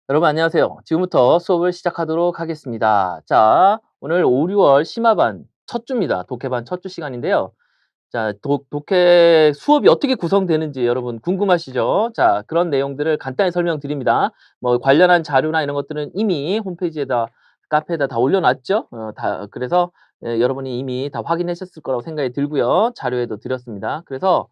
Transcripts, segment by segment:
여러분 안녕하세요. 지금부터 수업을 시작하도록 하겠습니다. 자, 오늘 5, 6월 심화반 첫 주입니다. 독해반 첫 주 시간인데요. 자, 독해 수업이 어떻게 구성되는지 여러분 궁금하시죠? 자, 그런 내용들을 간단히 설명드립니다. 뭐 관련한 자료나 이런 것들은 이미 홈페이지에다 카페에다 다 올려놨죠? 그래서 여러분이 이미 다 확인하셨을 거라고 생각이 들고요. 자료에도 드렸습니다. 그래서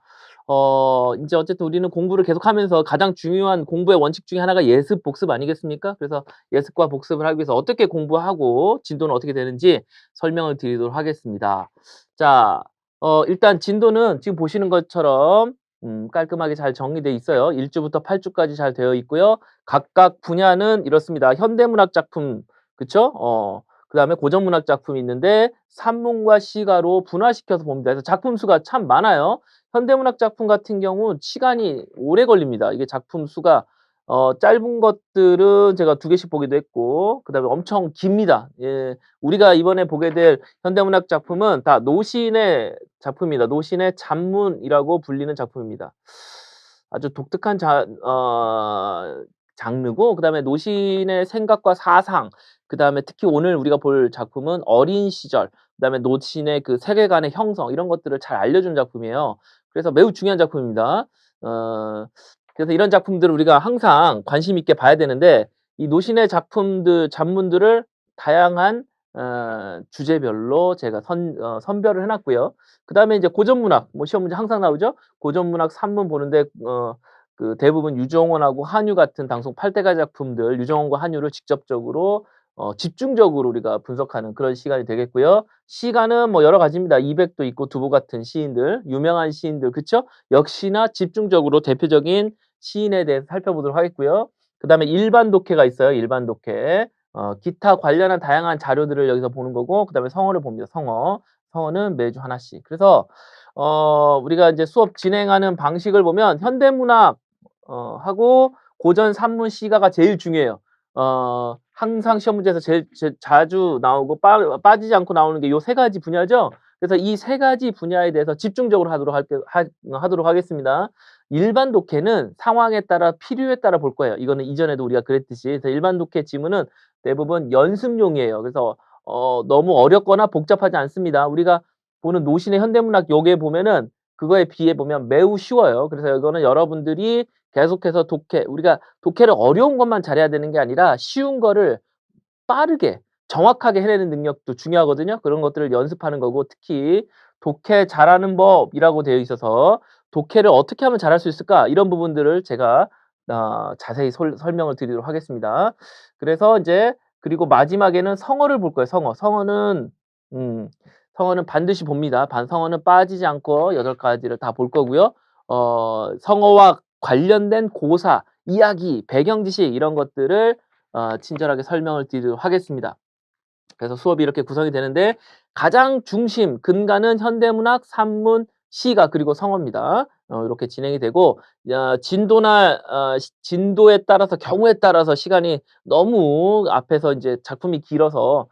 이제 어쨌든 우리는 공부를 계속하면서 가장 중요한 공부의 원칙 중에 하나가 예습, 복습 아니겠습니까? 그래서 예습과 복습을 하기 위해서 어떻게 공부하고 진도는 어떻게 되는지 설명을 드리도록 하겠습니다. 자, 일단 진도는 지금 보시는 것처럼 깔끔하게 잘 정리되어 있어요. 1 주부터 8 주까지 잘 되어 있고요. 각각 분야는 이렇습니다. 현대문학 작품, 그쵸? 그다음에 고전문학 작품이 있는데 산문과 시가로 분화시켜서 봅니다. 그래서 작품 수가 참 많아요. 현대문학 작품 같은 경우 시간이 오래 걸립니다. 이게 작품 수가 짧은 것들은 제가 2 개씩 보기도 했고 그다음에 엄청 깁니다. 예. 우리가 이번에 보게 될 현대문학 작품은 다 노신의 작품입니다. 노신의 잡문이라고 불리는 작품입니다. 아주 독특한 장르고 그다음에 노신의 생각과 사상, 그다음에 특히 오늘 우리가 볼 작품은 어린 시절, 그다음에 노신의 그 세계관의 형성 이런 것들을 잘 알려준 작품이에요. 그래서 매우 중요한 작품입니다. 어 그래서 이런 작품들을 우리가 항상 관심 있게 봐야 되는데 이 노신의 작품들 잡문들을 다양한 주제별로 제가 선별을 해 놨고요. 그다음에 이제 고전문학 뭐 시험 문제 항상 나오죠. 고전문학 산문 보는데 그 대부분 유정원하고 한유 같은 당송 8 대가 작품들 유정원과 한유를 직접적으로 집중적으로 우리가 분석하는 그런 시간이 되겠고요. 시가는 뭐 여러 가지입니다. 이백도 있고 두보 같은 시인들, 유명한 시인들 그쵸? 역시나 집중적으로 대표적인 시인에 대해서 살펴보도록 하겠고요. 그다음에 일반 독해가 있어요. 일반 독해. 기타 관련한 다양한 자료들을 여기서 보는 거고 그다음에 성어를 봅니다. 성어. 성어는 매주 하나씩. 그래서 우리가 이제 수업 진행하는 방식을 보면 현대문학 하고 고전 산문 시가가 제일 중요해요. 항상 시험 문제에서 제일 자주 나오고 빠지지 않고 나오는 게 요 3 가지 분야죠. 그래서 이 3 가지 분야에 대해서 집중적으로 하도록 하겠습니다. 일반 독해는 상황에 따라 필요에 따라 볼 거예요. 이거는 이전에도 우리가 그랬듯이. 그래서 일반 독해 지문은 대부분 연습용이에요. 그래서 너무 어렵거나 복잡하지 않습니다. 우리가 보는 노신의 현대문학 요게 보면은 그거에 비해 보면 매우 쉬워요. 그래서 이거는 여러분들이 계속해서 우리가 독해를 어려운 것만 잘해야 되는 게 아니라 쉬운 거를 빠르게 정확하게 해내는 능력도 중요하거든요. 그런 것들을 연습하는 거고 특히 독해 잘하는 법이라고 되어 있어서 '독해를 어떻게 하면 잘할 수 있을까?' 이런 부분들을 제가 자세히 설명을 드리도록 하겠습니다. 그래서 인제 그리고 마지막에는 성어를 볼 거예요, 성어. 음 성어는 반드시 봅니다. 성어는 빠지지 않고 8 가지를 다 볼 거고요. 성어와 관련된 고사, 이야기, 배경 지식 이런 것들을 친절하게 설명을 드리도록 하겠습니다. 그래서 수업이 이렇게 구성이 되는데 가장 중심, 근간은 현대문학, 산문, 시가 그리고 성어입니다. 이렇게 진행이 되고 진도에 따라서 경우에 따라서 시간이 너무 앞에서 인제 작품이 길어서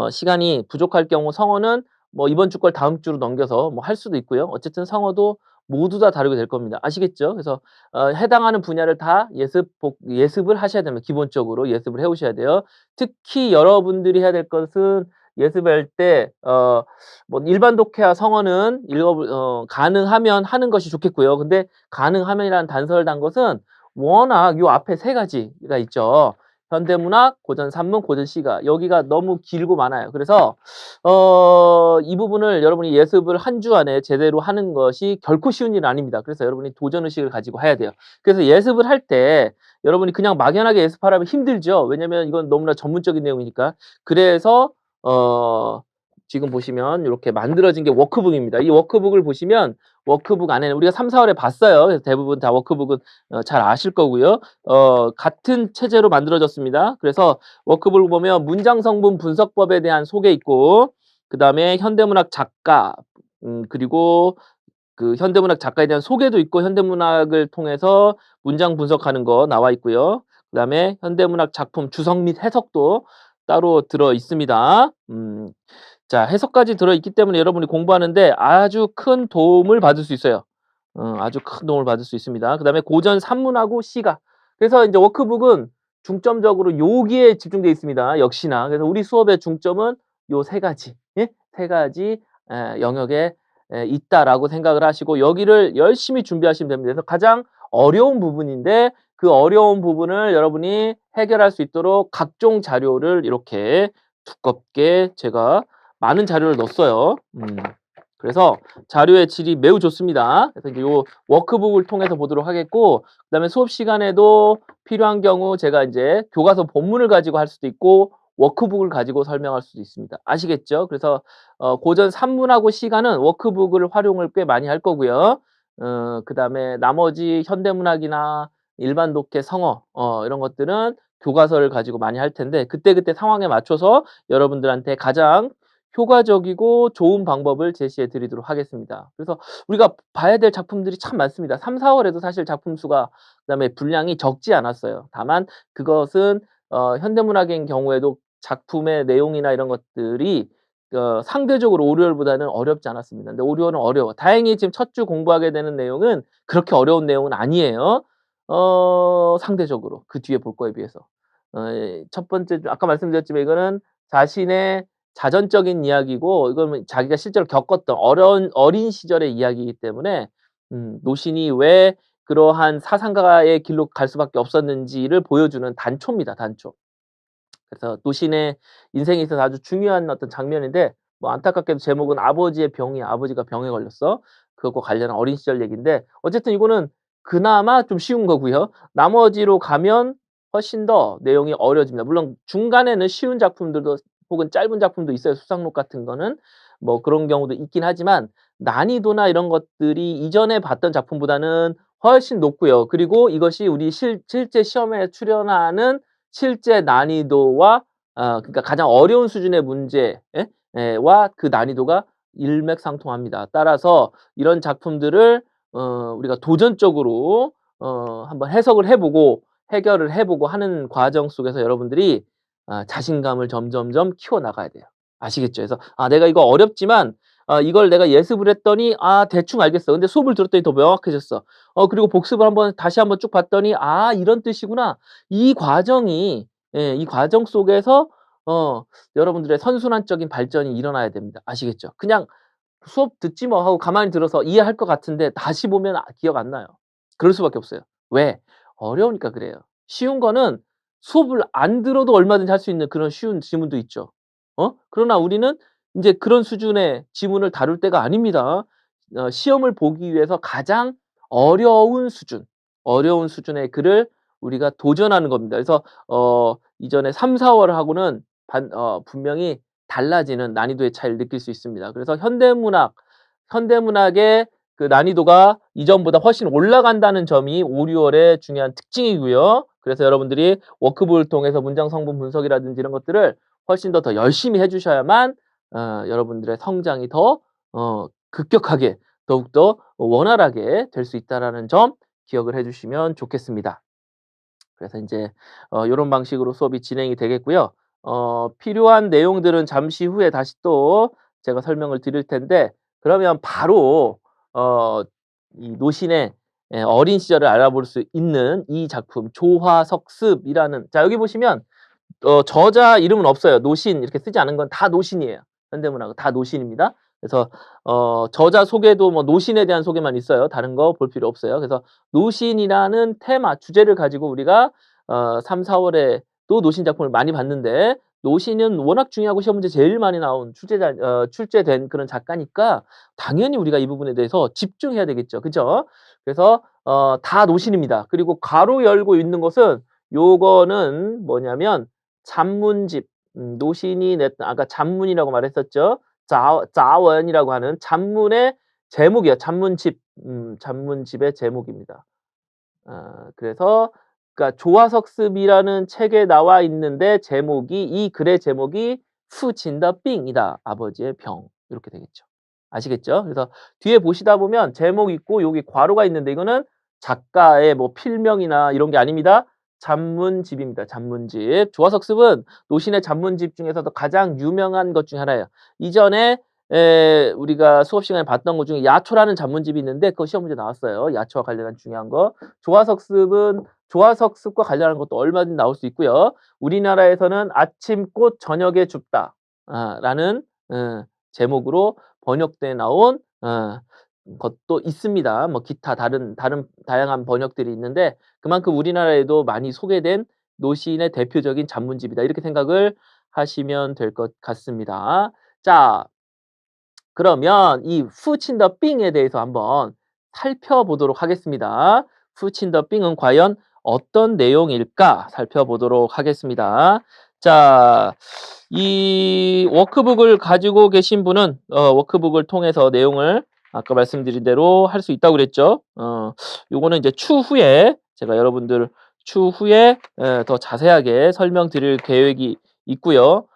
시간이 부족할 경우 성어는 뭐 이번 주 걸 다음 주로 넘겨서 뭐 할 수도 있고요. 어쨌든 성어도 모두 다 다루게 될 겁니다. 아시겠죠? 그래서 해당하는 분야를 다 예습을 하셔야 됩니다. 기본적으로 예습을 해 오셔야 돼요. 특히 여러분들이 해야 될 것은 예습할 때 뭐 일반 독해와 성어는 가능하면 하는 것이 좋겠고요. 근데 가능하면이라는 단서를 단 것은 워낙 요 앞에 3 가지가 있죠. 현대문학, 고전 산문, 고전 시가 여기가 너무 길고 많아요. 그래서 이 부분을 여러분이 예습을 한 주 안에 제대로 하는 것이 결코 쉬운 일은 아닙니다. 그래서 여러분이 도전 의식을 가지고 해야 돼요. 그래서 예습을 할 때 여러분이 그냥 막연하게 예습하라면 힘들죠. 왜냐면 이건 너무나 전문적인 내용이니까. 그래서 지금 보시면 요렇게 만들어진 게 워크북입니다. 이 워크북을 보시면 워크북 안에는 우리가 3-4 월에 봤어요. 그래서 대부분 다 워크북은 잘 아실 거고요. 같은 체제로 만들어졌습니다. 그래서 워크북을 보면 문장 성분 분석법에 대한 소개 있고 그다음에 현대문학 작가 그리고 그 현대문학 작가에 대한 소개도 있고 현대문학을 통해서 문장 분석하는 거 나와 있고요. 그다음에 현대문학 작품 주석 및 해석도 따로 들어 있습니다. 자, 해석까지 들어 있기 때문에 여러분이 공부하는데 아주 큰 도움을 받을 수 있어요. 아주 큰 도움을 받을 수 있습니다. 그다음에 고전 산문하고 시가. 그래서 인제 워크북은 중점적으로 요기에 집중돼 있습니다, 역시나. 그래서 우리 수업의 중점은 요 3 가지, 예? 3 가지 영역에 있다라고 생각을 하시고 여기를 열심히 준비하시면 됩니다. 그래서 가장 어려운 부분인데 그 어려운 부분을 여러분이 해결할 수 있도록 각종 자료를 이렇게 두껍게 제가 많은 자료를 넣었어요. 그래서 자료의 질이 매우 좋습니다. 그래서 이제 요 워크북을 통해서 보도록 하겠고 그다음에 수업 시간에도 필요한 경우 제가 인제 교과서 본문을 가지고 할 수도 있고 워크북을 가지고 설명할 수도 있습니다. 아시겠죠? 그래서 고전 산문하고 시가는 워크북을 활용을 꽤 많이 할 거고요. 그다음에 나머지 현대문학이나 일반 독해, 성어 이런 것들은 교과서를 가지고 많이 할 텐데 그때그때 상황에 맞춰서 여러분들한테 가장 효과적이고 좋은 방법을 제시해 드리도록 하겠습니다. 그래서 우리가 봐야 될 작품들이 참 많습니다. 3-4 월에도 사실 작품 수가 그다음에 분량이 적지 않았어요. 다만 그것은 현대문학인 경우에도 작품의 내용이나 이런 것들이 상대적으로 오류월보다는 어렵지 않았습니다. 근데 오류월은 어려워. 다행히 지금 첫 주 공부하게 되는 내용은 그렇게 어려운 내용은 아니에요. 상대적으로 그 뒤에 볼 거에 비해서. 첫 번째 아까 말씀드렸지만 이거는 자신의 자전적인 이야기고 이거는 자기가 실제로 겪었던 어린 시절의 이야기이기 때문에 노신이 왜 그러한 사상가의 길로 갈 수밖에 없었는지를 보여주는 단초입니다, 단초. 그래서 노신의 인생에 있어서 아주 중요한 어떤 장면인데 뭐 안타깝게도 제목은 아버지의 병이야. 아버지가 병에 걸렸어. 그것과 관련한 어린 시절 얘기인데 어쨌든 이거는 그나마 좀 쉬운 거고요. 나머지로 가면 훨씬 더 내용이 어려집니다. 물론 중간에는 쉬운 작품들도 혹은 짧은 작품도 있어요. 수상록 같은 거는. 뭐 그런 경우도 있긴 하지만 난이도나 이런 것들이 이전에 봤던 작품보다는 훨씬 높고요. 그리고 이것이 우리 실제 시험에 출연하는 실제 난이도와 그러니까 가장 어려운 수준의 문제 와 그 난이도가 일맥상통합니다. 따라서 이런 작품들을 우리가 도전적으로 한번 해석을 해 보고 해결을 해 보고 하는 과정 속에서 여러분들이 자신감을 점점점 키워 나가야 돼요. 아시겠죠? 그래서 '아 내가 이거 어렵지만 이걸 내가 예습을 했더니 대충 알겠어. 근데 수업을 들었더니 더 명확해졌어. 그리고 복습을 다시 한번 쭉 봤더니 '아 이런 뜻이구나.' 이 과정이 이 과정 속에서 여러분들의 선순환적인 발전이 일어나야 됩니다. 아시겠죠? 그냥 '수업 듣지 뭐.' 하고 가만히 들어서 이해할 것 같은데 다시 보면 기억 안 나요. 그럴 수밖에 없어요. 왜? 어려우니까 그래요. 쉬운 거는 수업을 안 들어도 얼마든지 할 수 있는 그런 쉬운 지문도 있죠. 그러나 우리는 인제 그런 수준의 지문을 다룰 때가 아닙니다. 시험을 보기 위해서 가장 어려운 수준, 어려운 수준의 글을 우리가 도전하는 겁니다. 그래서 이전에 3-4 월하고는 분명히 달라지는 난이도의 차이를 느낄 수 있습니다. 그래서 현대문학의 그 난이도가 이전보다 훨씬 올라간다는 점이 5-6 월의 중요한 특징이고요. 그래서 여러분들이 워크북을 통해서 문장 성분 분석이라든지 이런 것들을 훨씬 더 열심히 해 주셔야만 여러분들의 성장이 더 급격하게 더욱더 원활하게 될 수 있다라는 점 기억을 해 주시면 좋겠습니다. 그래서 인제 요런 방식으로 수업이 진행이 되겠고요. 필요한 내용들은 잠시 후에 다시 또 제가 설명을 드릴 텐데 그러면 바로 이 노신의 어린 시절을 알아볼 수 있는 이 작품 조화석습이라는 자 여기 보시면 저자 이름은 없어요. 노신 이렇게 쓰지 않은 건 다 노신이에요. 현대문학은 다 노신입니다. 그래서 저자 소개도 뭐 노신에 대한 소개만 있어요. 다른 거 볼 필요 없어요. 그래서 노신이라는 테마, 주제를 가지고 우리가 3-4 월에도 노신 작품을 많이 봤는데 노신은 워낙 중요하고 시험 문제 제일 많이 나온 출제된 그런 작가니까 당연히 우리가 이 부분에 대해서 집중해야 되겠죠. 그죠? 그래서 다 노신입니다. 그리고 괄호 열고 있는 것은 요거는 뭐냐면 잡문집 노신이 냈던 아까 잡문이라고 말했었죠. 자원이라고 하는 잡문의 제목이에요. 잡문집 잡문집의 제목입니다. 그래서 그러니까 조화석습이라는 책에 나와 있는데 제목이 이 글의 제목이 푸친더病이다. 아버지의 병. 이렇게 되겠죠. 아시겠죠? 그래서 뒤에 보시다 보면 제목 있고 여기 괄호가 있는데 이거는 작가의 뭐 필명이나 이런 게 아닙니다. 잡문집입니다. 잡문집. 조화석습은 노신의 잡문집 중에서도 가장 유명한 것 중에 하나예요. 이전에 우리가 수업 시간에 봤던 것 중에 야초라는 잡문집이 있는데 그거 시험 문제 나왔어요. 야초와 관련한 중요한 거. 조화석습과 관련한 것도 얼마든지 나올 수 있고요. 우리나라에서는 아침꽃 저녁에 줍다. 라는 제목으로 번역돼 나온 것도 있습니다. 뭐 기타 다른 다양한 번역들이 있는데 그만큼 우리나라에도 많이 소개된 노시인의 대표적인 잡문집이다. 이렇게 생각을 하시면 될 것 같습니다. 자, 그러면 이 푸친더 빙에 대해서 한번 살펴보도록 하겠습니다. 푸친더 빙은 과연 어떤 내용일까 살펴보도록 하겠습니다. 자, 이 워크북을 가지고 계신 분은 워크북을 통해서 내용을 아까 말씀드린 대로 할 수 있다고 그랬죠. 요거는 이제 추후에 제가 여러분들 추후에 더 자세하게 설명드릴 계획이 있고요.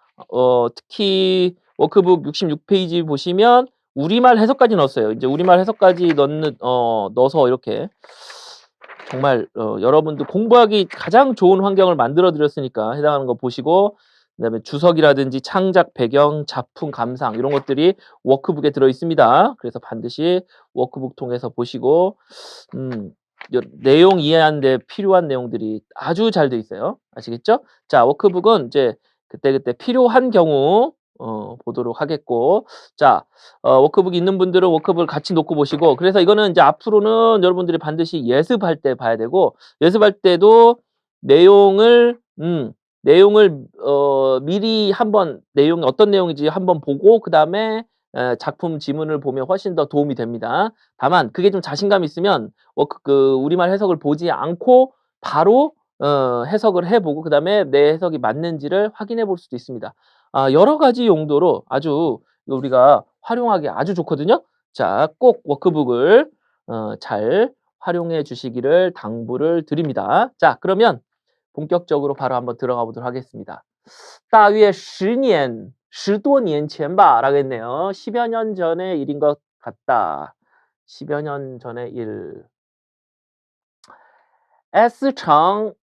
특히 워크북 66페이지 보시면 우리말 해석까지 넣었어요. 이제 우리말 해석까지 넣어서 이렇게 정말 여러분들 공부하기 가장 좋은 환경을 만들어 드렸으니까 해당하는 거 보시고 그다음에 주석이라든지 창작 배경, 작품 감상 이런 것들이 워크북에 들어 있습니다. 그래서 반드시 워크북 통해서 보시고 내용 이해하는 데 필요한 내용들이 아주 잘 돼 있어요. 아시겠죠? 자, 워크북은 이제 그때그때 필요한 경우 보도록 하겠고 자, 워크북 있는 분들은 워크북을 같이 놓고 보시고 그래서 이거는 이제 앞으로는 여러분들이 반드시 예습할 때 봐야 되고 예습할 때도 내용을 미리 한번 내용이 어떤 내용인지 한번 보고 그다음에 작품 지문을 보면 훨씬 더 도움이 됩니다. 다만 그게 좀 자신감 있으면 우리말 해석을 보지 않고 바로 해석을 해 보고 그다음에 내 해석이 맞는지를 확인해 볼 수도 있습니다. 여러 가지 용도로 아주 우리가 활용하기 아주 좋거든요. 자, 꼭 워크북을 잘 활용해 주시기를 당부를 드립니다. 자, 그러면 본격적으로 바로 한번 들어가 보도록 하겠습니다. 大约10多年前吧 라고 했네요. 10여 년 전의 일인 것 같다. 10여 년 전의 일. S청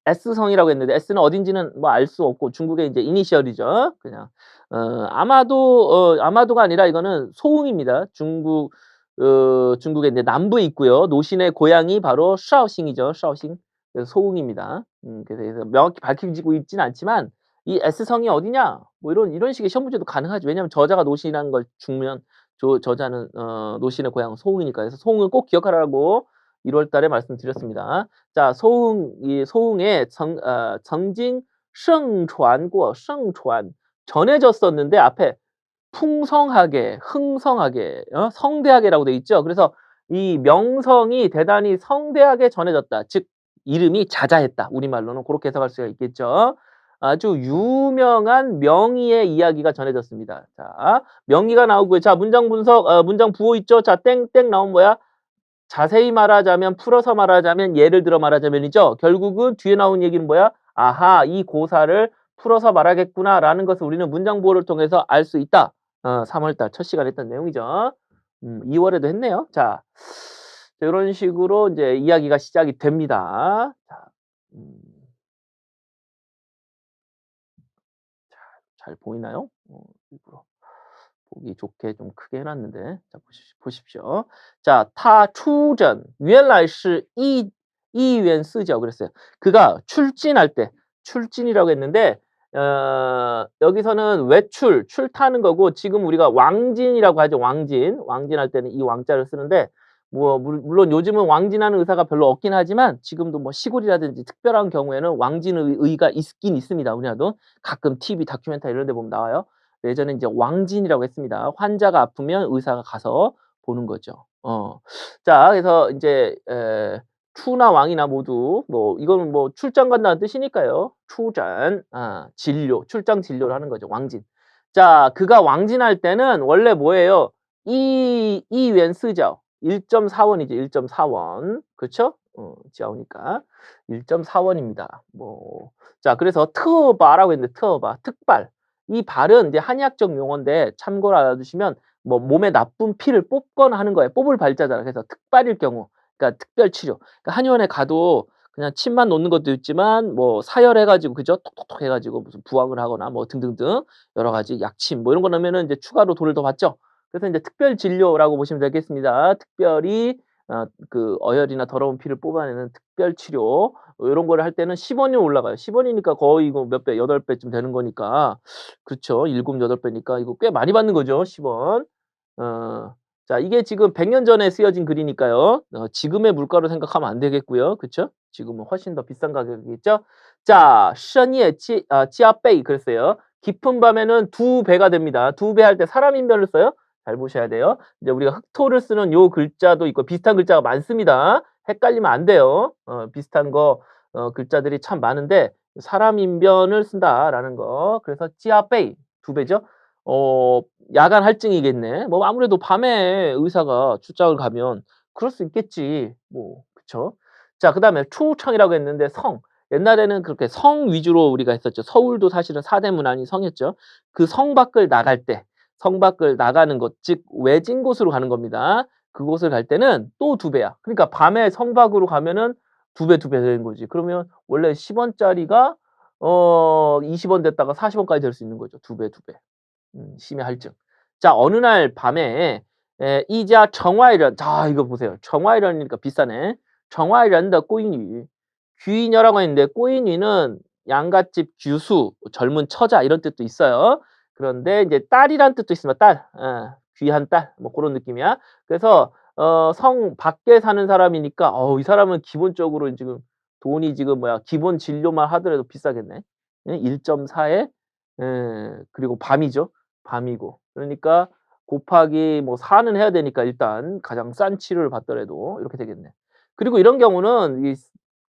S성이라고 했는데 S는 어딘지는 뭐 알 수 없고 중국의 이제 이니셜이죠. 그냥 아마도가 아니라 이거는 소웅입니다. 중국의 이제 남부에 있고요. 노신의 고향이 바로 샤오싱이죠. 샤오싱. 그래서 소웅입니다. 그래서 명확히 밝혀지고 있지는 않지만 이 S성이 어디냐? 뭐 이런 식의 시험 문제도 가능하죠. 왜냐하면 저자가 노신이라는 걸 주면 저자는 노신의 고향은 소웅이니까. 그래서 소웅은 꼭 기억하라고 1월 달에 말씀드렸습니다. 자, 소웅의曾经 盛传过 盛传 전해졌었는데 앞에 풍성하게, 흥성하게, 성대하게라고 돼 있죠. 그래서 이 명성이 대단히 성대하게 전해졌다. 즉 이름이 자자했다. 우리말로는 그렇게 해석할 수가 있겠죠. 아주 유명한 명의의 이야기가 전해졌습니다. 자, 명의가 나오고요. 자, 문장 분석, 문장 부호 있죠. 자, 땡땡 나온 뭐야? 자세히 말하자면 풀어서 말하자면 예를 들어 말하자면이죠. 결국은 뒤에 나온 얘기는 뭐야? 아하, 이 고사를 풀어서 말하겠구나라는 것을 우리는 문장 부호를 통해서 알 수 있다. 3월 달 첫 시간에 했던 내용이죠. 2월에도 했네요. 자, 이런 식으로 이제 이야기가 시작이 됩니다. 자, 잘 보이나요? 일부러 보기 좋게 좀 크게 해놨는데 자 보십시오. 자, 他出征原来是一员四죠 그랬어요. 그가 출진할 때 출진이라고 했는데 여기서는 외출, 출타는 거고 지금 우리가 왕진이라고 하죠. 왕진할 때는 이 왕자를 쓰는데 뭐 물론 요즘은 왕진하는 의사가 별로 없긴 하지만 지금도 뭐 시골이라든지 특별한 경우에는 왕진의 의가 있긴 있습니다. 우리나라도 가끔 TV 다큐멘터리 이런 데 보면 나와요. 예전에 이제 왕진이라고 했습니다. 환자가 아프면 의사가 가서 보는 거죠. 자, 그래서 이제 추나 왕이나 모두 뭐 이거는 뭐 출장 간다는 뜻이니까요. 출전, 진료, 출장 진료를 하는 거죠. 왕진. 자, 그가 왕진할 때는 원래 뭐예요? 이웬 쓰죠. 1.4원이죠. 1.4원. 그렇죠? 지하오니까 1.4원입니다. 뭐 자, 그래서 트바라고 했는데 트바, 특발. 이 발은 이제 한의학적 용어인데 참고로 알아두시면 뭐 몸에 나쁜 피를 뽑거나 하는 거예요. 뽑을 발자잖아. 그래서 특발일 경우, 그러니까 특별 치료. 그러니까 한의원에 가도 그냥 침만 놓는 것도 있지만 뭐 사열해 가지고 그죠? 톡톡톡 해 가지고 무슨 부항을 하거나 뭐 등등등 여러 가지 약침 뭐 이런 거 넣으면은 이제 추가로 돈을 더 받죠. 그래서 인제 특별 진료라고 보시면 되겠습니다. 특별히 그 어혈이나 더러운 피를 뽑아내는 특별 치료 요런 거를 할 때는 10 원이 올라가요. 10 원이니까 거의 이거 몇 배 8 배쯤 되는 거니까 그렇죠. 7-8 배니까 이거 꽤 많이 받는 거죠 10 원. 어 자 이게 지금 100년 전에 쓰여진 글이니까요. 지금의 물가로 생각하면 안 되겠고요. 그쵸? 지금은 훨씬 더 비싼 가격이겠죠? 자, 深夜 加倍 그랬어요. 깊은 밤에는 2 배가 됩니다. 2배 할 때 사람 인별을 써요? 잘 보셔야 돼요. 이제 우리가 흑토를 쓰는 요 글자도 있고 비슷한 글자가 많습니다. 헷갈리면 안 돼요. 비슷한 거 글자들이 참 많은데 사람 인변을 쓴다라는 거. 그래서 加倍 2 배죠. 어 야간 할증이겠네. 뭐 아무래도 밤에 의사가 출장을 가면 그럴 수 있겠지. 뭐 그쵸. 자 그다음에 추청이라고 했는데 성. 옛날에는 그렇게 성 위주로 우리가 했었죠. 서울도 사실은 4 대문 안이 성이었죠. 그 성 밖을 나갈 때 성 밖을 나가는 곳 즉 외진 곳으로 가는 겁니다. 그곳을 갈 때는 또 2 배야. 그러니까 밤에 성 밖으로 가면은 2 배, 2배 되는 거지. 그러면 원래 10 원짜리가 20원 됐다가 40 원까지 될 수 있는 거죠. 2 배, 2 배. 심야 할증. 자 어느 날 밤에 이자 정화이런 자 이거 보세요. 정화이런이니까 비싸네. 정화이런더 꼬인위. 귀녀라고 했는데 꼬인위는 양갓집 규수, 젊은 처자 이런 뜻도 있어요. 그런데 이제 딸이란 뜻도 있습니다. 딸. 귀한 딸. 뭐 고런 느낌이야. 그래서 성 밖에 사는 사람이니까 이 사람은 기본적으로 지금 돈이 지금 뭐야 기본 진료만 하더라도 비싸겠네. 예 1.4에 그리고 밤이죠. 밤이고. 그러니까 곱하기 뭐 4는 해야 되니까 일단 가장 싼 치료를 받더라도 이렇게 되겠네. 그리고 이런 경우는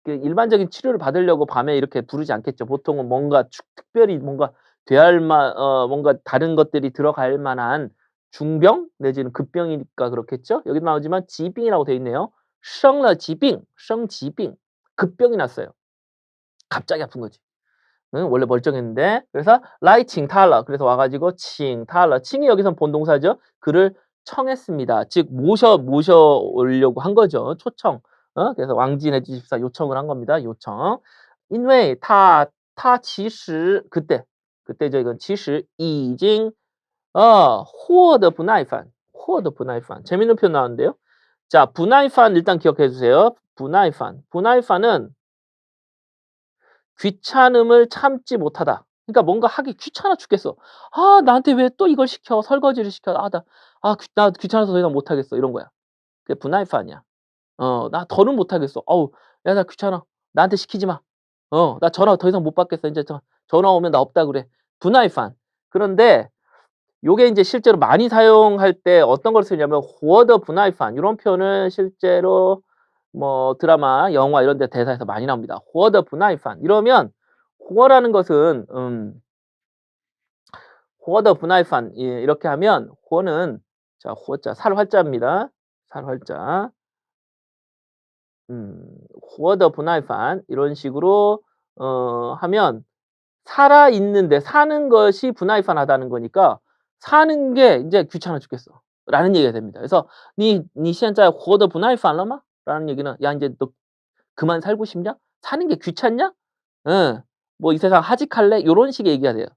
그 일반적인 치료를 받으려고 밤에 이렇게 부르지 않겠죠. 보통은 뭔가 특별히 뭔가 돼야 할 뭔가 다른 것들이 들어갈 만한 중병 내지는 급병이니까 그렇겠죠. 여기도 나오지만 지병이라고 되어 있네요. 生了疾病, 生疾病. 급병이 났어요. 갑자기 아픈 거지. 응 원래 멀쩡했는데 그래서 라이 칭탈러 그래서 와 가지고 칭탈러 칭이 여기선 본동사죠. 그를 청했습니다. 즉 모셔오려고 한 거죠. 초청. 그래서 왕진해 주십사 요청을 한 겁니다. 요청. 因为他 그때죠 이건 其实已经获得不耐烦 재밌는 표현 나왔는데요. 자不耐烦 일단 기억해 주세요. 不耐烦은 귀찮음을 참지 못하다. 그러니까 뭔가 하기 귀찮아 죽겠어. '아 나한테 왜 또 이걸 시켜. 설거지를 시켜. 나 귀찮아서 더 이상 못 하겠어.' 이런 거야. 그게 분하이판이야. '나 더는 못 하겠어. 어우 야 나 귀찮아. 나한테 시키지 마. 나 전화 더 이상 못 받겠어. 인제 전화 오면 나 없다 그래.' 분하이판. 그런데 요게 인제 실제로 많이 사용할 때 어떤 걸 쓰냐면 活得 분하이판 요런 표현을 실제로 뭐 드라마, 영화 이런 데 대사에서 많이 나옵니다. 活得 분하이판 이러면 活라는 것은 活得 분하이판 이렇게 하면 活는 자 活자 살활자입니다. 살활자. 活得 분하이판 이런 식으로 하면 살아있는데 사는 것이 분하이판하다는 거니까 사는 게 인제 귀찮아 죽겠어라는 얘기가 됩니다. 그래서 "你现在活得 분하이판了吗?" 라는 얘기는 "야 인제 너 그만 살고 싶냐? 사는 게 귀찮냐? 응. 뭐 이 세상 하직할래?" 요런 식의 얘기가 돼요.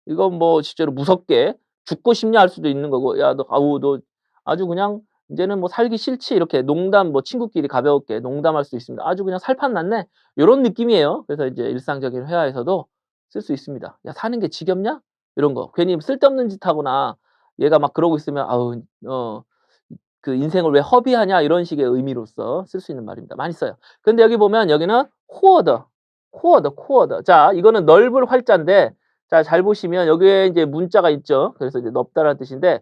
이건 뭐 실제로 무섭게 "죽고 싶냐?" 할 수도 있는 거고 "야 너 아우 너 아주 그냥 인제는 뭐 살기 싫지?" 이렇게 농담 뭐 친구끼리 가볍게 농담할 수 있습니다. "아주 그냥 살판 났네." 요런 느낌이에요. 그래서 이제 일상적인 회화에서도 쓸 수 있습니다. "야 사는 게 지겹냐?" 이런 거. 괜히 쓸데없는 짓 하거나 얘가 막 그러고 있으면 "아우 그 인생을 왜 허비하냐?" 이런 식의 의미로서 쓸 수 있는 말입니다. 많이 써요. 근데 여기 보면 여기는 쿼더. 자 이거는 넓을 활자인데 자 잘 보시면 여기에 인제 문자가 있죠. 그래서 이제 넓다라는 뜻인데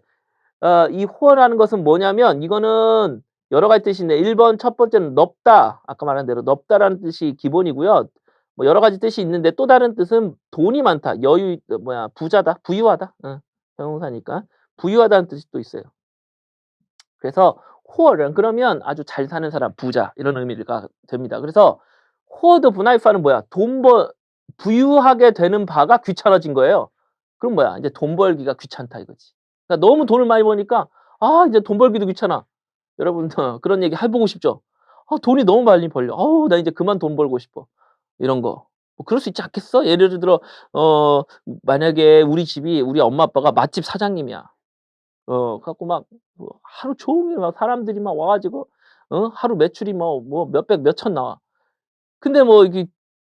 이 호어라는 것은 뭐냐면 이거는 여러 가지 뜻이 있는데 1번 첫 번째는 넓다. 아까 말한 대로 넓다라는 뜻이 기본이고요. 뭐 여러 가지 뜻이 있는데 또 다른 뜻은 돈이 많다. 부자다, 부유하다. 형용사니까. 부유하다는 뜻이 또 있어요. 그래서 호어른 그러면 아주 잘 사는 사람, 부자 이런 의미가 됩니다. 그래서 호어드 분하이파는 뭐야? 부유하게 되는 바가 귀찮아진 거예요. 그럼 뭐야? 이제 돈 벌기가 귀찮다 이거지. 그러니까 너무 돈을 많이 버니까 '아 이제 돈 벌기도 귀찮아.' 여러분 그런 얘기 해 보고 싶죠? 돈이 너무 많이 벌려. 나 이제 그만 돈 벌고 싶어." 이런 거. 뭐 그럴 수 있지 않겠어? 예를 들어 어 만약에 우리 엄마 아빠가 맛집 사장님이야. 그래 갖고 막 뭐 하루 종일 막 사람들이 막 와 가지고 하루 매출이 뭐 몇백 몇천 나와. 근데 뭐 이게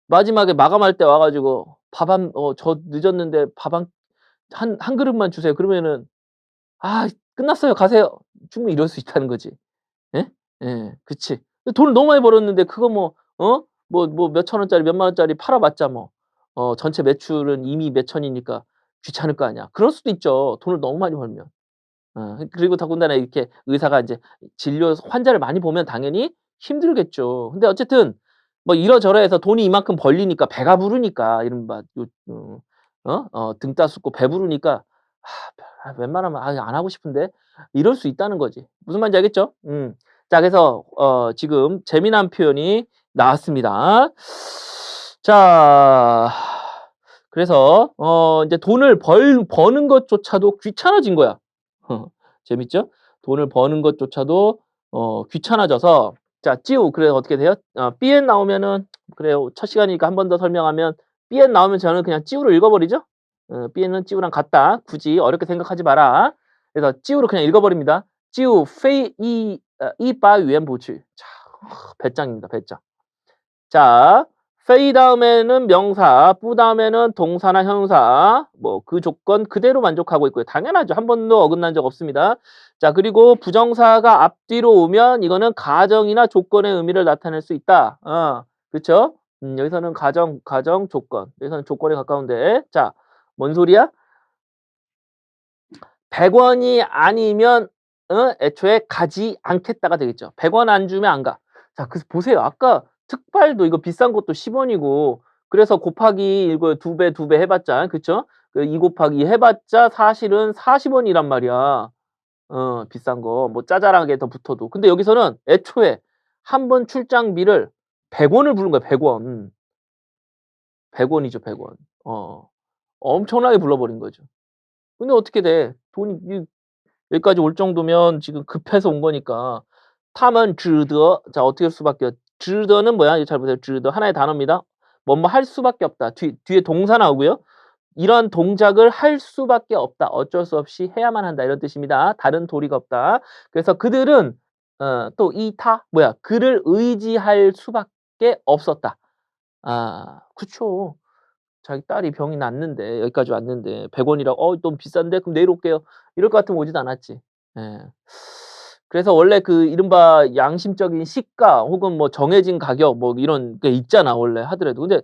마지막에 마감할 때 와 가지고 "밥 한 저 늦었는데 밥 한 그릇만 주세요." 그러면은 "아 끝났어요. 가세요." 충분히 이럴 수 있다는 거지. 예? 예. 그치. 근데 돈을 너무 많이 벌었는데 그거 뭐 몇천 원짜리 몇만 원짜리 팔아 봤자 뭐 전체 매출은 이미 몇 천이니까 귀찮을 거 아니야. 그럴 수도 있죠, 돈을 너무 많이 벌면. 그리고 더군다나 이렇게 의사가 인제 진료 환자를 많이 보면 당연히 힘들겠죠. 근데 어쨌든 뭐 이러저러해서 돈이 이만큼 벌리니까 배가 부르니까 이른바 등 따숩고 배부르니까 '웬만하면 안 하고 싶은데.' 이럴 수 있다는 거지. 무슨 말인지 알겠죠? 자 그래서 지금 재미난 표현이 나왔습니다. 자 그래서 인제 돈을 버는 것조차도 귀찮아진 거야. 재밌죠? 돈을 버는 것조차도 귀찮아져서 자 찌우 그래서 어떻게 돼요? 삐엔 나오면은 그래요. 첫 시간이니까 한 번 더 설명하면 삐엔 나오면 저는 그냥 찌우로 읽어 버리죠. 삐엔은 찌우랑 같다. 굳이 어렵게 생각하지 마라. 그래서 찌우로 그냥 읽어 버립니다. 찌우 페이 이바 유엔 보츠. 자 배짱입니다, 배짱. 자 페이 다음에는 명사, 뿌 다음에는 동사나 형용사 뭐 그 조건 그대로 만족하고 있고요. 당연하죠. 한 번도 어긋난 적 없습니다. 자 그리고 부정사가 앞뒤로 오면 이거는 가정이나 조건의 의미를 나타낼 수 있다. 그쵸? 여기서는 가정, 조건. 여기서는 조건에 가까운데 자 뭔 소리야? 100 원이 아니면 애초에 가지 않겠다가 되겠죠. 100원 안 주면 안 가. 자 그래서 보세요. 아까 특발도 이거 비싼 것도 10 원이고 그래서 곱하기 이거 2 배 해 봤자 그쵸? 그 2 곱하기 해 봤자 사실은 40 원이란 말이야. 비싼 거. 뭐 짜잘하게 더 붙어도. 근데 여기서는 애초에 한 번 출장비를 100 원을 부른 거야 100 원. 100 원이죠 100 원. 엄청나게 불러 버린 거죠. 근데 어떻게 돼? 돈이 여기까지 올 정도면 지금 급해서 온 거니까. 탐은 즈더 자 어떻게 할 수밖에 즈더는 뭐야? 이거 잘 보세요. 즈더 하나의 단어입니다. 뭐뭐 할 수밖에 없다. 뒤에 동사 나오고요. 이런 동작을 할 수밖에 없다. 어쩔 수 없이 해야만 한다. 이런 뜻입니다. 다른 도리가 없다. 그래서 그들은 또 이타 뭐야? 그를 의지할 수밖에 없었다. 그쵸. 자기 딸이 병이 났는데 여기까지 왔는데 100 원이라고 좀 비싼데 그럼 내일 올게요." 이럴 것 같으면 오지도 않았지. 예. 그래서 원래 그 이른바 양심적인 시가 혹은 뭐 정해진 가격 뭐 이런 게 있잖아 원래 하더라도. 근데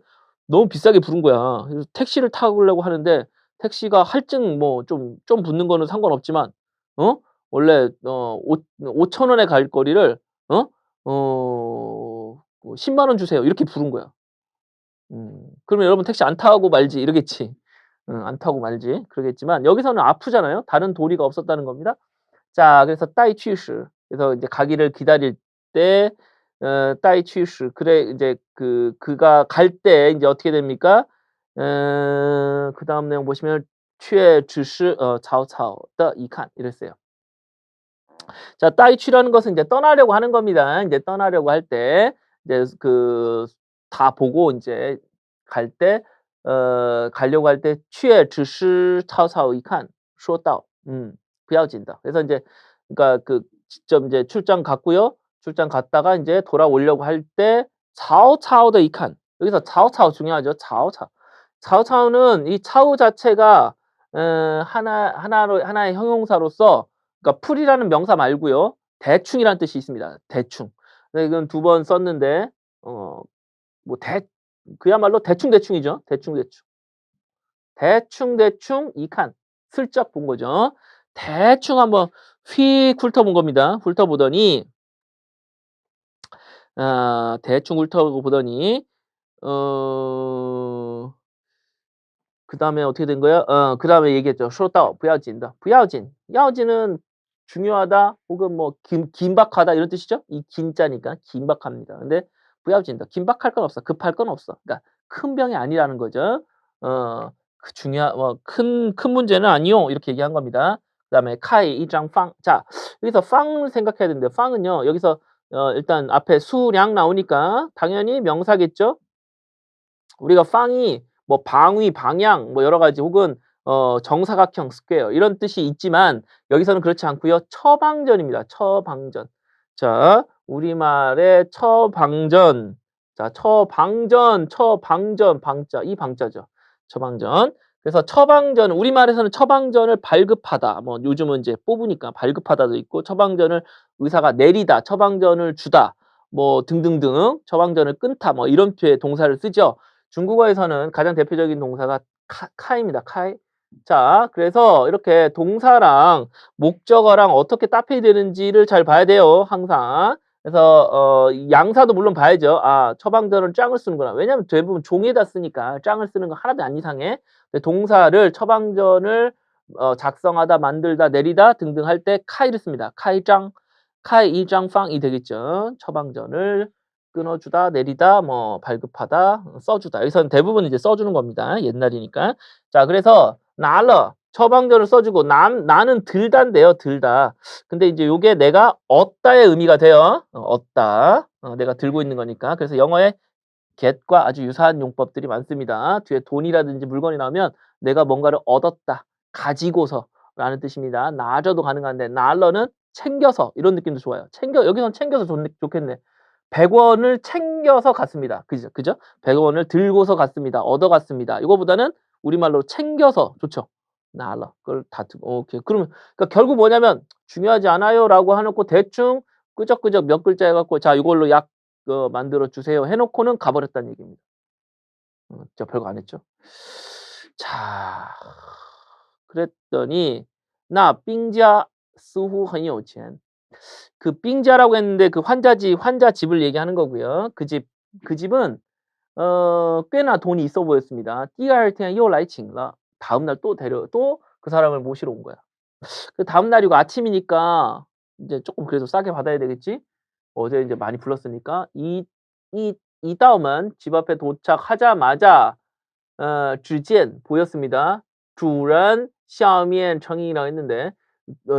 너무 비싸게 부른 거야. 그래서 택시를 타려고 하는데 택시가 할증 뭐 좀 붙는 거는 상관없지만 어 원래 오 5천 원에 갈 거리를 어 어 10만 원 주세요. 이렇게 부른 거야. 그러면 여러분 택시 안 타고 말지 이러겠지. 안 타고 말지 그러겠지만 여기서는 아프잖아요. 다른 도리가 없었다는 겁니다. 자 그래서 따이 취시 그래서 인제 가기를 기다릴 때 따이 취시 그래 인제 그가 갈 때 인제 어떻게 됩니까? 그다음 내용 보시면 却只是 cao cao 的一看 이랬어요. 자 따이 취라는 것은 인제 떠나려고 하는 겁니다. 인제 떠나려고 할 때 이제 다 보고 인제 갈 때 가려고 할 때 却只是 cao cao 一看说道不要紧的. 그래서 인제 그러니까 직접 인제 출장 갔고요. 출장 갔다가 인제 돌아오려고 할 때 cao cao 的一看 여기서 cao cao 중요하죠. cao cao. cao cao는 이 cao 자체가 하나의 형용사로서 그러니까 풀이라는 명사 말고요. 대충이라는 뜻이 있습니다. 대충. 네 이건 2번 썼는데 뭐 그야말로 대충대충이죠. 대충대충. 대충대충 이 칸 슬쩍 본 거죠. 대충 한번 휙 훑어본 겁니다. 훑어보더니 대충 훑어보더니 어 그다음에 어떻게 된 거야? 그다음에 얘기했죠. 说到不要紧的. 不要紧. 要紧은 중요하다 혹은 뭐 긴박하다 이런 뜻이죠. 이 긴자니까 긴박합니다. 근데 不要紧的. 긴박할 건 없어. 급할 건 없어. 그러니까 큰 병이 아니라는 거죠. 그 큰 문제는 아니요. 이렇게 얘기한 겁니다. 그다음에 카이 이장 빵. 자, 여기서 빵을 생각해야 되는데 빵은요. 여기서 일단 앞에 수량 나오니까 당연히 명사겠죠? 우리가 빵이 뭐 방위, 방향 뭐 여러 가지 혹은 정사각형, 스퀘어 이런 뜻이 있지만 여기서는 그렇지 않고요. 처방전입니다. 처방전. 자, 우리말의 처방전. 자, 처방전, 방자. 이 방자죠. 처방전. 그래서 처방전, 우리말에서는 처방전을 발급하다. 뭐 요즘은 이제 뽑으니까 발급하다도 있고 처방전을 의사가 내리다, 처방전을 주다. 뭐 등등등 처방전을 끊다 뭐 이런 표의 동사를 쓰죠. 중국어에서는 가장 대표적인 동사가 카입니다. 카이. 자, 그래서 이렇게 동사랑 목적어랑 어떻게搭配 되는지를 잘 봐야 돼요. 항상. 그래서 양사도 물론 봐야죠. 아, 처방전은 짱을 쓰는구나. 왜냐하면 대부분 종이에다 쓰니까 짱을 쓰는 거 하나도 안 이상해. 근데 동사를 처방전을 작성하다, 만들다, 내리다 등등 할 때 카이를 씁니다. 카이짱, 카이이짱팡이 되겠죠. 처방전을 끊어주다, 내리다, 뭐 발급하다, 써주다. 여기서는 대부분 이제 써주는 겁니다. 옛날이니까. 자, 그래서 나러 처방전을 써주고 나는 들다인데요. 들다. 근데 이제 요게 내가 얻다의 의미가 돼요. 얻다. 내가 들고 있는 거니까. 그래서 영어에 get과 아주 유사한 용법들이 많습니다. 뒤에 돈이라든지 물건이 나오면 내가 뭔가를 얻었다. 가지고서라는 뜻입니다. 나저도 가능한데 나러는 챙겨서 이런 느낌도 좋아요. 여기선 챙겨서 좋겠네. 100원을 챙겨서 갔습니다. 그죠? 그죠? 100원을 들고서 갔습니다. 얻어갔습니다. 이거보다는 우리말로 챙겨서 좋죠. 나러. 그걸 다 듣고 오케이. 그러면 그러니까 결국 뭐냐면 중요하지 않아요라고 해놓고 대충 끄적끄적 몇 글자 해갖고 자 이걸로 약 만들어 주세요 해놓고는 가버렸다는 얘기입니다. 진짜 별거 안 했죠. 자, 그랬더니 나 빙자 스후 很有钱. 그 빙자라고 했는데 그 환자 집을 얘기하는 거고요. 그 집은 꽤나 돈이 있어 보였습니다. 第二天又来请了. 다음 날 또 그 사람을 모시러 온 거야. 그 다음 날이고 아침이니까 이제 조금 그래도 싸게 받아야 되겠지? 어제 이제 많이 불렀으니까 이 다음은 집 앞에 도착하자마자 只见 보였습니다. 主人 笑面 청이라고 했는데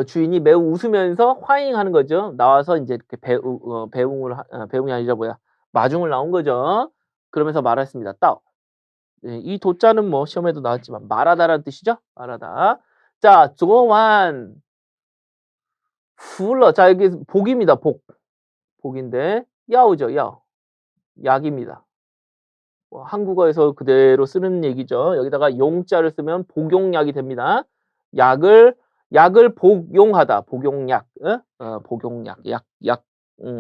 주인이 매우 웃으면서 화잉하는 거죠. 나와서 이제 이렇게 배웅이 아니라 뭐야 마중을 나온 거죠. 그러면서 말했습니다. 따오. 예, 이 도자는 뭐 시험에도 나왔지만 말하다라는 뜻이죠. 말하다. 자, 昨晚 풀러. 자, 여기 복입니다. 복인데 야오죠. 야. 약입니다. 한국어에서 그대로 쓰는 얘기죠. 여기다가 용자를 쓰면 복용약이 됩니다. 약을 복용하다. 복용약. 복용약.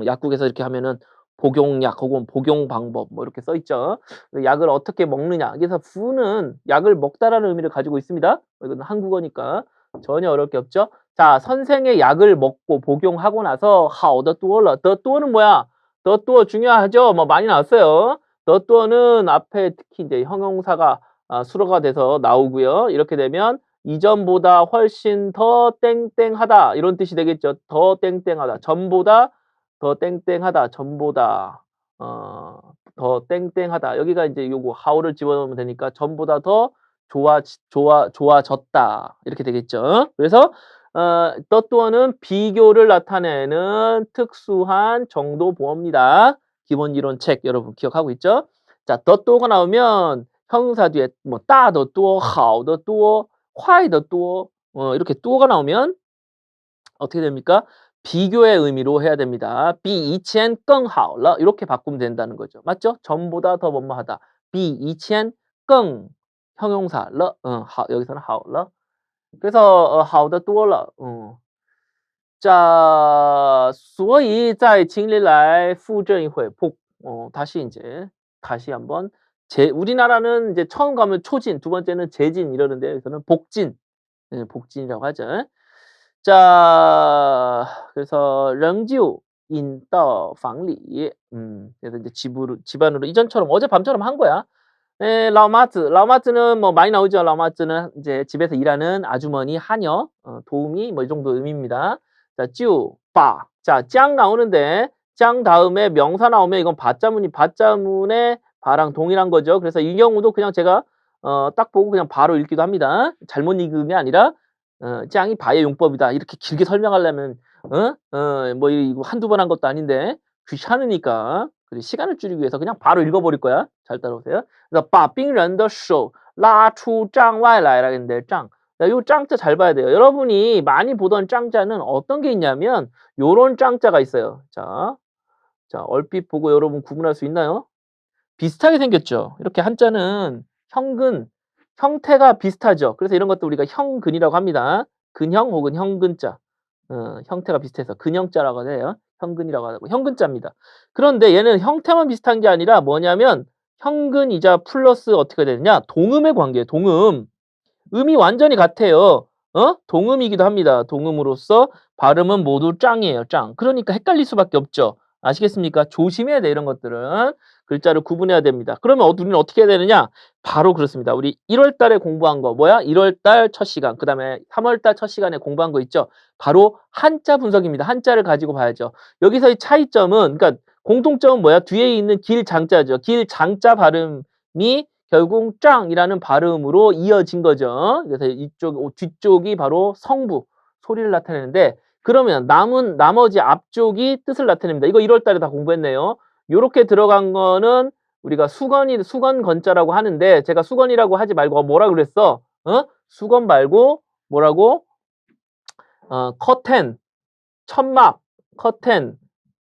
약국에서 이렇게 하면은 복용약 혹은 복용 방법 뭐 이렇게 써 있죠. 약을 어떻게 먹느냐. 그래서 부는 약을 먹다라는 의미를 가지고 있습니다. 이건 한국어니까 전혀 어려울 게 없죠. 자, 선생의 약을 먹고 복용하고 나서 하오더 뚜어러. 더 뚜어는 뭐야? 더 뚜어 중요하죠. 뭐 많이 나왔어요. 더 뚜어는 앞에 특히 이제 형용사가 수로가 돼서 나오고요. 이렇게 되면 이전보다 훨씬 더 땡땡하다 이런 뜻이 되겠죠. 더 땡땡하다. 전보다 더 땡땡하다. 전보다 더 땡땡하다. 여기가 이제 요거 how를 집어넣으면 되니까 전보다 더 좋아졌다. 이렇게 되겠죠. 그래서 더 뚜어는 비교를 나타내는 특수한 정도 보어입니다. 기본 이론 책 여러분 기억하고 있죠? 자, 더 뚜어가 나오면 형용사 뒤에 뭐 따 더 뚜어, 하오 더 뚜어, 화이 더 뚜어 이렇게 뚜어가 나오면 어떻게 됩니까? 비교의 의미로 해야 됩니다. 比以前更好了 이렇게 바꾸면 된다는 거죠. 맞죠? 전보다 더 뭐뭐하다. 比以前更 형용사 了 여기서는 好了. 그래서 好得多了. 자, 所以在清理来复证一会 다시 한번 우리나라는 이제 처음 가면 초진, 두 번째는 재진 이러는데 여기서는 복진. 예, 복진이라고 하죠. 자, 그래서 仍旧引到房里. 그래서 이제 집 안으로 이전처럼 어젯밤처럼 한 거야. 예, 라오마즈는 뭐 많이 나오죠. 라오마즈는 이제 집에서 일하는 아주머니, 하녀, 도우미 뭐 이 정도 의미입니다. 자, 바. 자, 짱 나오는데 짱 다음에 명사 나오면 이건 바자문의 바랑 동일한 거죠. 그래서 이 경우도 그냥 제가 딱 보고 그냥 바로 읽기도 합니다. 잘못 읽은 게 아니라 짱이 바의 용법이다. 이렇게 길게 설명하려면 뭐 이거 한두 번 한 것도 아닌데 귀찮으니까 그리고 시간을 줄이기 위해서 그냥 바로 읽어버릴 거야. 잘 따라오세요. 그래서 把病人的手拉出帐外来라 했는데 짱. 자, 요 짱자 잘 봐야 돼요. 여러분이 많이 보던 짱자는 어떤 게 있냐면 요런 짱자가 있어요. 자, 얼핏 보고 여러분 구분할 수 있나요? 비슷하게 생겼죠. 이렇게 한자는 형근, 형태가 비슷하죠. 그래서 이런 것도 우리가 형근이라고 합니다. 근형 혹은 형근자. 형태가 비슷해서 근형자라고 해요. 형근이라고 하고 형근자입니다. 그런데 얘는 형태만 비슷한 게 아니라 뭐냐면 형근이자 플러스 어떻게 되느냐? 동음의 관계예요. 동음. 음이 완전히 같아요. 동음이기도 합니다. 동음으로써 발음은 모두 짱이에요. 짱. 그러니까 헷갈릴 수밖에 없죠. 아시겠습니까? 조심해야 돼 이런 것들은. 글자를 구분해야 됩니다. 그러면 우리는 어떻게 해야 되느냐? 바로 그렇습니다. 우리 1월 달에 공부한 거 뭐야? 1월 달 첫 시간, 그다음에 3월 달 첫 시간에 공부한 거 있죠? 바로 한자 분석입니다. 한자를 가지고 봐야죠. 여기서의 차이점은 그러니까 공통점은 뭐야? 뒤에 있는 길장자죠. 길장자 발음이 결국 짱이라는 발음으로 이어진 거죠. 그래서 뒤쪽이 바로 성부, 소리를 나타내는데 그러면 나머지 앞쪽이 뜻을 나타냅니다. 이거 1월 달에 다 공부했네요. 요렇게 들어간 거는 우리가 수건 건자라고 하는데 제가 수건이라고 하지 말고 뭐라 그랬어? 수건 말고 뭐라고? 커튼, 천막, 커튼,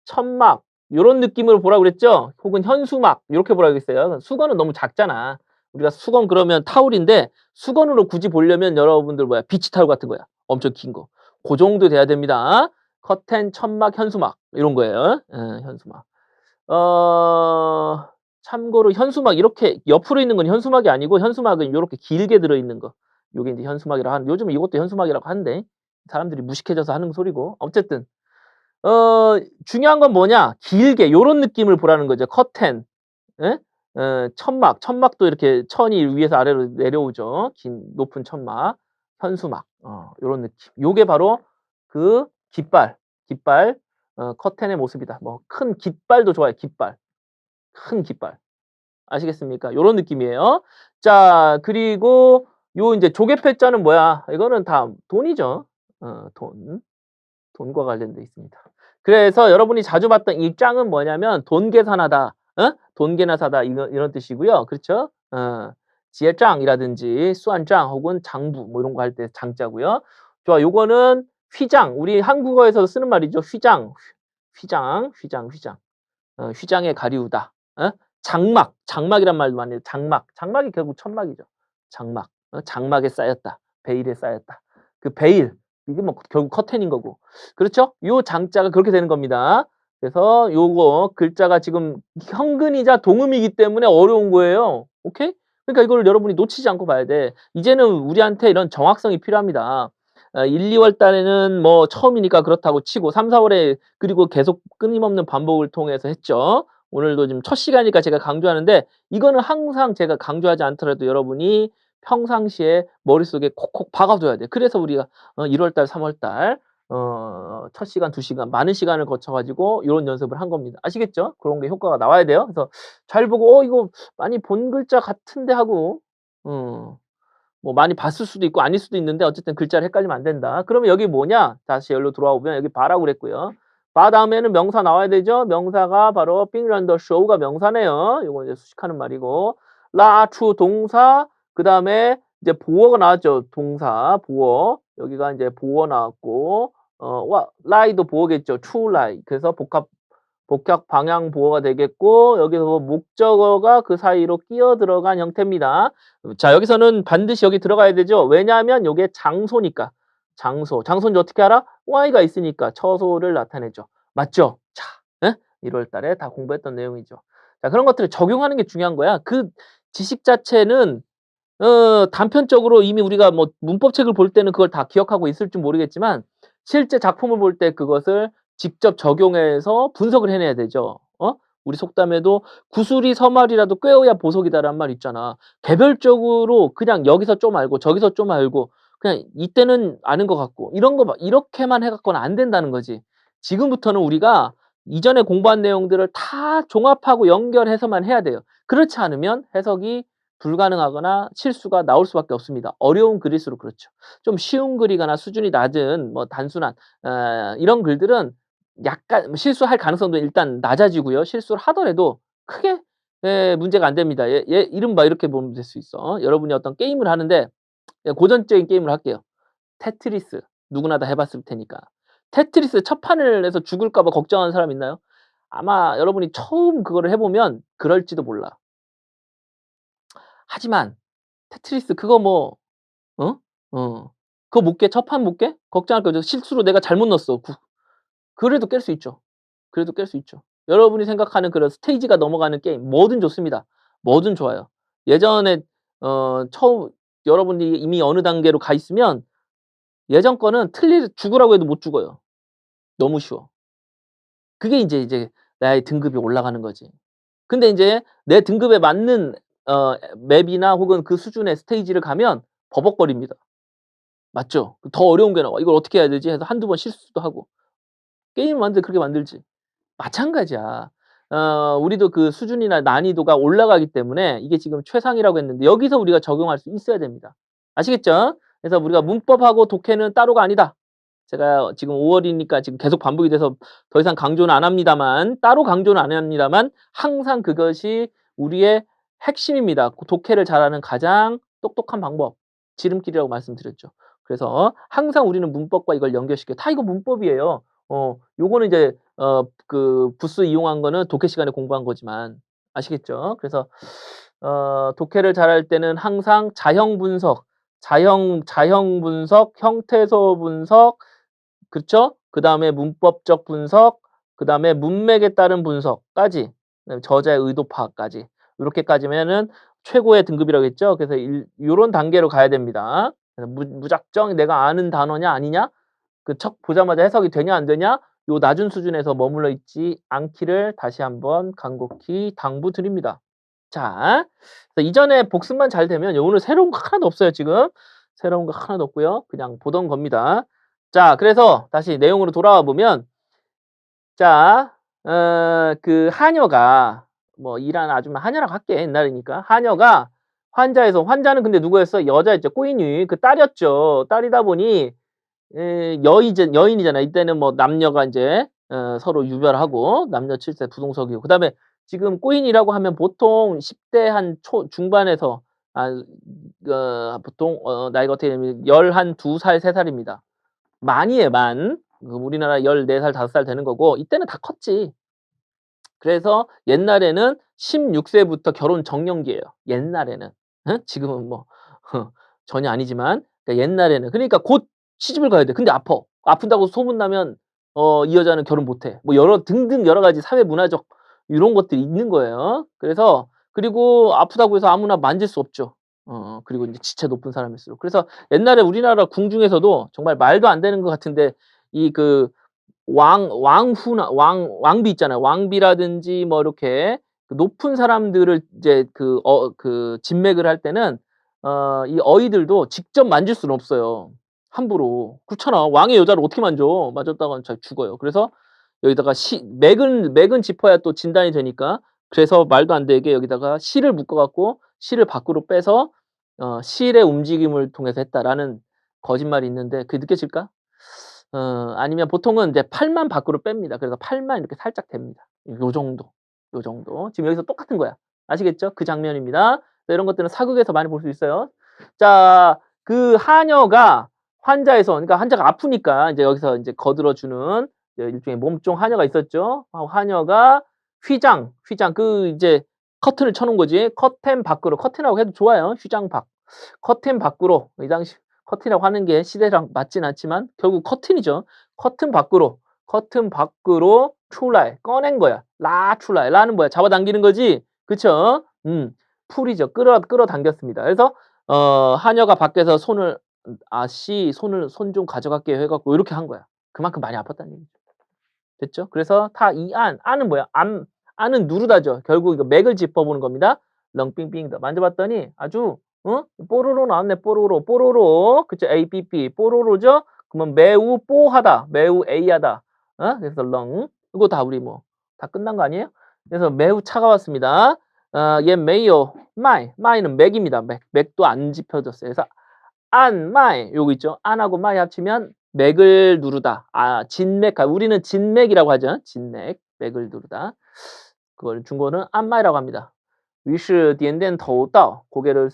천막 요런 느낌으로 보라고 그랬죠? 혹은 현수막 이렇게 보라고 했어요. 수건은 너무 작잖아. 우리가 수건 그러면 타올인데 수건으로 굳이 보려면 여러분들 뭐야? 비치 타올 같은 거야. 엄청 긴 거. 그 정도 돼야 됩니다. 커튼, 천막, 현수막 이런 거예요. 현수막. 참고로 현수막 이렇게 옆으로 있는 건 현수막이 아니고 현수막은 요렇게 길게 들어 있는 거. 요게 이제 현수막이라고 하는 요즘은 이것도 현수막이라고 하는데 사람들이 무식해져서 하는 소리고. 어쨌든 중요한 건 뭐냐? 길게 요런 느낌을 보라는 거죠. 커튼. 예? 천막도 이렇게 천이 위에서 아래로 내려오죠. 긴 높은 천막. 현수막. 요런 느낌. 요게 바로 그 깃발, 커튼의 모습이다. 뭐 큰 깃발도 좋아요. 깃발. 큰 깃발. 아시겠습니까? 요런 느낌이에요. 자, 그리고 요 인제 조개패자는 뭐야? 이거는 다 돈이죠. 돈. 돈과 관련돼 있습니다. 그래서 여러분이 자주 봤던 이 짱은 뭐냐면 돈 계산하다, 돈 계산하다 이런 뜻이고요. 그렇죠? 지해짱이라든지 수안짱 혹은 장부 뭐 이런 거 할 때 장자고요. 좋아, 요거는 휘장. 우리 한국어에서 쓰는 말이죠. 휘장. 휘장에 가리우다. 장막이란 말도 많이 해요. 장막이 결국 천막이죠. 장막. 장막에 쌓였다. 베일에 쌓였다. 그 베일 이게 뭐 결국 커튼인 거고. 그렇죠? 요 장자가 그렇게 되는 겁니다. 그래서 요거 글자가 지금 현근이자 동음이기 때문에 어려운 거예요. 오케이? 그러니까 이거를 여러분이 놓치지 않고 봐야 돼. 이제는 우리한테 이런 정확성이 필요합니다. 1-2월 달에는 뭐 처음이니까 그렇다고 치고 3-4월에 그리고 계속 끊임없는 반복을 통해서 했죠. 오늘도 지금 첫 시간이니까 제가 강조하는데 이거는 항상 제가 강조하지 않더라도 여러분이 평상시에 머릿속에 콕콕 박아둬야 돼요. 그래서 우리가 1월 달, 3월 달 첫 시간, 2시간 많은 시간을 거쳐 가지고 요런 연습을 한 겁니다. 아시겠죠? 그런 게 효과가 나와야 돼요. 그래서 잘 보고 이거 많이 본 글자 같은데 하고 뭐 많이 봤을 수도 있고 아닐 수도 있는데 어쨌든 글자를 헷갈리면 안 된다. 그러면 여기 뭐냐? 다시 여기로 돌아와 보면 여기 바라고 그랬고요. 바 다음에는 명사 나와야 되죠. 명사가 바로 빙런더 쇼가 명사네요. 요거 이제 수식하는 말이고 라추 동사 그다음에 이제 보어가 나왔죠. 동사 보어. 여기가 이제 보어 나왔고 라이도 보어겠죠. 추 라이. 그래서 복합 방향 보어가 되겠고 여기서 목적어가 그 사이로 끼어 들어간 형태입니다. 자, 여기서는 반드시 여기 들어가야 되죠. 왜냐하면 요게 장소니까. 장소인지 어떻게 알아? y가 있으니까 처소를 나타내죠. 맞죠? 자, 1월 달에 다 공부했던 내용이죠. 자, 그런 것들을 적용하는 게 중요한 거야. 그 지식 자체는 단편적으로 이미 우리가 뭐 문법책을 볼 때는 그걸 다 기억하고 있을지 모르겠지만 실제 작품을 볼 때 그것을 직접 적용해서 분석을 해내야 되죠. 우리 속담에도 "구슬이 서말이라도 꿰어야 보석이다."라는 말 있잖아. 개별적으로 그냥 여기서 좀 알고 저기서 좀 알고 그냥 이때는 아는 것 같고 이런 거 막 이렇게만 해 갖고는 안 된다는 거지. 지금부터는 우리가 이전에 공부한 내용들을 다 종합하고 연결해서만 해야 돼요. 그렇지 않으면 해석이 불가능하거나 실수가 나올 수밖에 없습니다. 어려운 글일수록 그렇죠. 좀 쉬운 글이거나 수준이 낮은 뭐 단순한 이런 글들은 약간 뭐 실수할 가능성도 일단 낮아지고요. 실수를 하더라도 크게 문제가 안 됩니다. 이른바 이렇게 보면 될 수 있어. 여러분이 어떤 게임을 하는데 고전적인 게임을 할게요. 테트리스. 누구나 다 해 봤을 테니까. 테트리스 첫 판을 해서 죽을까 봐 걱정하는 사람 있나요? 아마 여러분이 처음 그거를 해 보면 그럴지도 몰라. 하지만 테트리스 그거 뭐 어? 그거 못 깨? 첫 판 못 깨? 걱정할 거 없죠. 실수로 내가 잘못 넣었어. 그래도 깰 수 있죠. 그래도 깰 수 있죠. 여러분이 생각하는 그런 스테이지가 넘어가는 게임 뭐든 좋습니다. 뭐든 좋아요. 예전에 처음 여러분이 이미 어느 단계로 가 있으면 예전 거는 죽으라고 해도 못 죽어요. 너무 쉬워. 그게 이제 나의 등급이 올라가는 거지. 근데 인제 내 등급에 맞는 맵이나 혹은 그 수준의 스테이지를 가면 버벅거립니다. 맞죠? 더 어려운 게 나와. '이걸 어떻게 해야 되지?' 해서 한두 번 실수도 하고. 게임을 만들 때 그렇게 만들지. 마찬가지야. 우리도 그 수준이나 난이도가 올라가기 때문에 이게 지금 최상이라고 했는데 여기서 우리가 적용할 수 있어야 됩니다. 아시겠죠? 그래서 우리가 문법하고 독해는 따로가 아니다. 제가 지금 5 월이니까 지금 계속 반복이 돼서 더 이상 강조는 안 합니다만 따로 강조는 안 합니다만 항상 그것이 우리의 핵심입니다. 독해를 잘하는 가장 똑똑한 방법, 지름길이라고 말씀드렸죠. 그래서 항상 우리는 문법과 이걸 연결시켜 다 이거 문법이에요. 요거는 이제 그 부스 이용한 거는 독해 시간에 공부한 거지만 아시겠죠? 그래서 독해를 잘할 때는 항상 자형 분석, 자형 분석, 형태소 분석 그쵸? 그다음에 문법적 분석, 그다음에 문맥에 따른 분석까지 그다음에 저자의 의도 파악까지 요렇게까지면은 최고의 등급이라고 했죠. 그래서 요런 단계로 가야 됩니다. 그래서 무작정 내가 아는 단어냐 아니냐 그 척 보자마자 해석이 되냐 안 되냐 요 낮은 수준에서 머물러 있지 않기를 다시 한번 간곡히 당부드립니다. 자, 그래서 이전에 복습만 잘 되면 오늘 새로운 거 하나도 없어요 지금. 새로운 거 하나도 없고요. 그냥 보던 겁니다. 자, 그래서 다시 내용으로 돌아와 보면 자, 그 하녀가 뭐 일하는 아줌마 하녀라고 할게 옛날이니까. 하녀가 환자는 근데 누구였어? 여자였죠. 꼬인이 그 딸이었죠. 딸이다 보니 여인이잖아. 이때는 뭐 남녀가 인제 서로 유별하고 남녀 7세 부동석이고 그다음에 지금 꼬인이라고 하면 보통 10대 한 중반에서 보통 나이가 어떻게 되냐면 12 살, 3 살입니다. 만이에요, 만. 우리나라 14 살, 5살 되는 거고 이때는 다 컸지. 그래서 옛날에는 16 세부터 결혼 정년기예요, 옛날에는. 응? 지금은 뭐 전혀 아니지만 그러니까 옛날에는. 그러니까 곧 시집을 가야 돼. 근데 아파. 아픈다고 소문나면 이 여자는 결혼 못 해. 뭐 등등 여러 가지 사회 문화적 요런 것들이 있는 거예요. 그래서 그리고 아프다고 해서 아무나 만질 수 없죠. 그리고 인제 지체 높은 사람일수록. 그래서 옛날에 우리나라 궁 중에서도 정말 말도 안 되는 것 같은데 이 그 왕후나 왕비 있잖아요. 왕비라든지 뭐 이렇게 그 높은 사람들을 이제 그 진맥을 할 때는 이 어이들도 직접 만질 수는 없어요, 함부로. 그렇잖아. 왕의 여자를 어떻게 만져. 만졌다가는 죽어요. 그래서 여기다가 맥은 짚어야 또 진단이 되니까 그래서 말도 안 되게 여기다가 실을 묶어 갖고 실을 밖으로 빼서 실의 움직임을 통해서 했다라는 거짓말이 있는데 그게 느껴질까? 아니면 보통은 이제 팔만 밖으로 뺍니다. 그래서 팔만 이렇게 살짝 댑니다. 요 정도, 요 정도. 지금 여기서 똑같은 거야. 아시겠죠? 그 장면입니다. 이런 것들은 사극에서 많이 볼 수 있어요. 자, 그 하녀가 환자의 그러니까 환자가 아프니까 이제 여기서 이제 거들어 주는 일종의 몸종 하녀가 있었죠. 하녀가 휘장 그 이제 커튼을 쳐 놓은 거지. 커튼 밖으로 커튼이라고 해도 좋아요. 휘장 밖. 커튼 밖으로 이 당시 커튼이라고 하는 게 시대랑 맞진 않지만 결국 커튼이죠. 커튼 밖으로 출라이 꺼낸 거야. 출라이 라는 뭐야? 잡아당기는 거지. 그쵸? 풀이죠. 끌어당겼습니다. 그래서 하녀가 밖에서 손을 손 좀 가져갈게요 해 갖고 요렇게 한 거야. 그만큼 많이 아팠다는 얘기죠. 됐죠? 그래서 안은 뭐야? 안은 누르다죠. 결국 이거 맥을 짚어보는 겁니다. 렁빙빙 만져봤더니 아주 뽀로로 나왔네. 뽀로로. 그쵸? APP 뽀로로죠? 그러면 매우 뽀하다. 매우 A하다. 그래서 이거 다 우리 뭐 다 끝난 거 아니에요? 그래서 매우 차가웠습니다. 얘 메이요 마이, 마이는 맥입니다. 맥. 맥도 안 짚혀졌어요. 그래서 안 마이 요거 있죠. 안하고 마이 합치면 맥을 누르다. 아 진맥. 우리는 진맥이라고 하죠. 진맥. 맥을 누르다. 그걸 중국어는 안 마이라고 합니다. 于是点点头道 고개를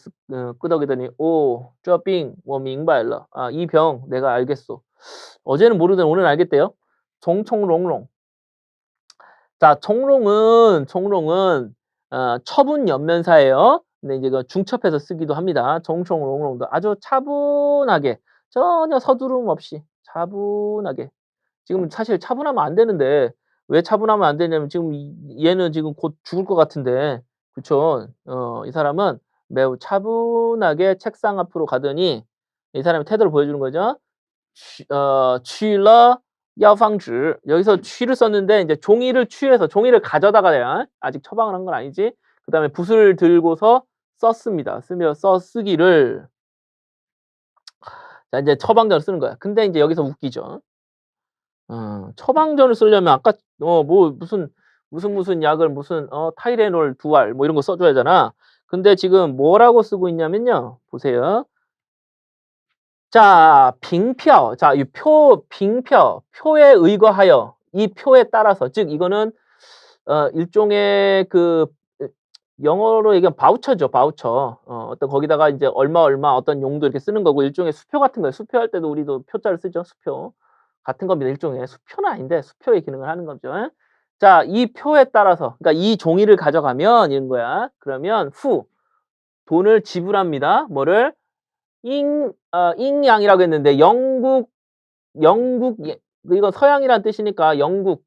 끄덕이더니 오, 这病我明白了. 아, 이 병 내가 알겠어. 어제는 모르던 오늘 알겠대요. 종총롱롱. 자, 총롱은 처분연면사예요. 근데 이제 그 중첩해서 쓰기도 합니다. 종총롱롱도 아주 차분하게 전혀 서두름 없이 차분하게. 지금 사실 차분하면 안 되는데 왜 차분하면 안 되냐면 지금 얘는 지금 곧 죽을 것 같은데 그쵸? 이 사람은 매우 차분하게 책상 앞으로 가더니 이 사람의 태도를 보여주는 거죠. 취러 야방지 여기서 취를 썼는데 이제 종이를 취해서 종이를 가져다가 아직 처방을 한 건 아니지. 그다음에 붓을 들고서 썼습니다. 쓰기를 자 이제 처방전을 쓰는 거야. 근데 인제 여기서 웃기죠. 처방전을 쓰려면 아까 뭐 무슨 약을 무슨 타이레놀 2알 뭐 이런 거 써 줘야 하잖아. 근데 지금 뭐라고 쓰고 있냐면요. 보세요. 자, 빙표. 자, 이 빙표. 표에 의거하여 이 표에 따라서 즉 이거는 일종의 영어로 얘기하면 바우처죠, 바우처. 어떤 거기다가 이제 얼마 어떤 용도 이렇게 쓰는 거고 일종의 수표 같은 거예요. 수표할 때도 우리도 표자를 쓰죠, 수표. 같은 겁니다, 일종의. 수표는 아닌데 수표의 기능을 하는 거죠. 자, 이 표에 따라서 그러니까 이 종이를 가져가면 이런 거야. 그러면 돈을 지불합니다. 뭐를? 잉양이라고 했는데 영국 이거 서양이란 뜻이니까 영국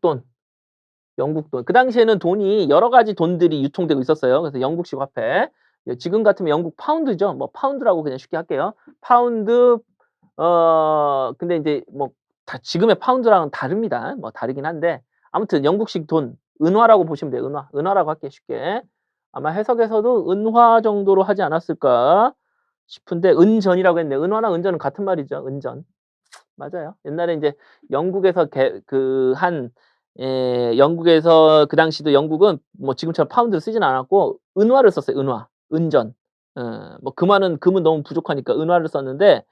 돈. 영국 돈. 그 당시에는 돈이 여러 가지 돈들이 유통되고 있었어요. 그래서 영국식 화폐. 지금 같으면 영국 파운드죠. 뭐 파운드라고 그냥 쉽게 할게요. 파운드 근데 인제 뭐 다 지금의 파운드랑은 다릅니다. 뭐 다르긴 한데 아무튼 영국식 돈, 은화라고 보시면 돼요. 은화. 은화라고 할게요, 쉽게. 아마 해석에서도 은화 정도로 하지 않았을까 싶은데 은전이라고 했네요. 은화나 은전은 같은 말이죠. 은전. 맞아요. 옛날에 인제 영국에서 영국에서 그 당시도 영국은 뭐 지금처럼 파운드를 쓰진 않았고 은화를 썼어요, 은화. 은전. 뭐 금은 너무 부족하니까 은화를 썼는데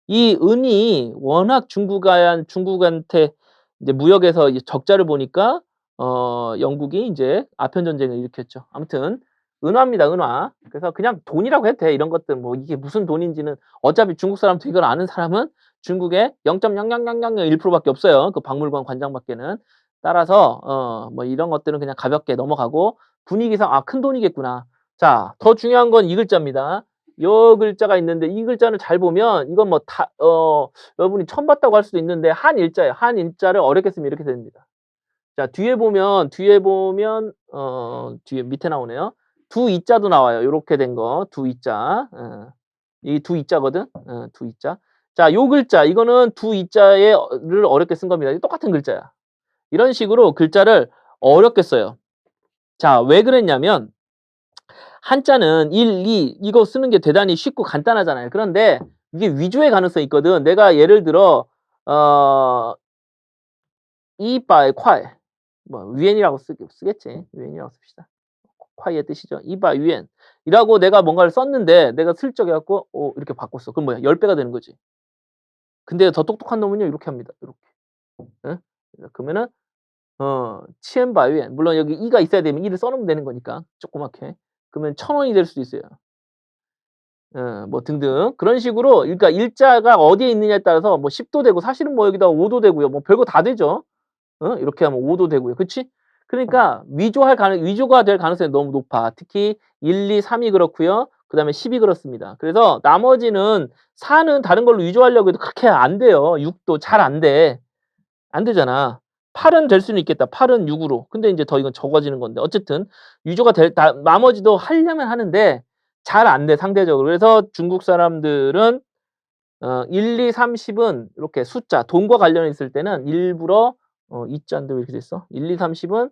이 은이 워낙 중국한테 이제 무역에서 이 적자를 보니까 영국이 인제 아편 전쟁을 일으켰죠. 아무튼 은화입니다, 은화. 그래서 그냥 돈이라고 해도 돼. 이런 것들 뭐 이게 무슨 돈인지는 어차피 중국 사람도 이걸 아는 사람은 중국에 0.000001% 밖에 없어요. 그 박물관 관장밖에는. 따라서 뭐 이런 것들은 그냥 가볍게 넘어가고 분위기상 '아 큰돈이겠구나.' 자, 더 중요한 건 이 글자입니다. 요 글자가 있는데 이 글자를 잘 보면 이건 뭐 여러분이 처음 봤다고 할 수도 있는데 한일자예요. 한일자를 어렵게 쓰면 이렇게 됩니다. 자, 뒤에 밑에 나오네요. 두 이자도 나와요. 요렇게 된 거. 두 이자. 이 두 이자거든. 두 이자. 자, 요 글자 이거는 두 이자에 를 어렵게 쓴 겁니다. 이 똑같은 글자야. 이런 식으로 글자를 어렵게 써요. 자, 왜 그랬냐면 한자는 1, 2 이거 쓰는 게 대단히 쉽고 간단하잖아요. 그런데 이게 위조의 가능성이 있거든. 내가 예를 들어 어 이바이 콰이 뭐 위엔이라고 쓰겠지. 위엔이라고 씁시다. 콰이의 뜻이죠. 이바 위엔 이라고 내가 뭔가를 썼는데 내가 슬쩍 해 갖고 이렇게 바꿨어. 그럼 뭐야? 10 배가 되는 거지. 근데 더 똑똑한 놈은요 이렇게 합니다. 요렇게. 예? 그러면은 치엔바위엔 물론 여기 이가 있어야 되면 이를 써 놓으면 되는 거니까 조그맣게. 그러면 1,000원이 될 수도 있어요. 뭐 등등. 그런 식으로 그러니까 일자가 어디에 있느냐에 따라서 뭐 10도 되고 사실은 뭐 여기다가 5도 되고요. 뭐 별거 다 되죠. 이렇게 하면 5도 되고요. 그치? 그러니까 위조가 될 가능성이 너무 높아. 특히 1, 2, 3이 그렇고요. 그다음에 10이 그렇습니다. 그래서 나머지는 4는 다른 걸로 위조하려고 해도 그렇게 안 돼요. 6도 잘 안 돼. 안 되잖아. 8은 될 수는 있겠다. 8은 6으로. 근데 인제 더 이건 적어지는 건데 어쨌든 위조가 나머지도 하려면 하는데 잘 안 돼 상대적으로. 그래서 중국 사람들은 1, 2, 3, 10은 이렇게 숫자 돈과 관련이 있을 때는 일부러 이자인데 왜 이렇게 돼 있어? 1, 2, 3, 10은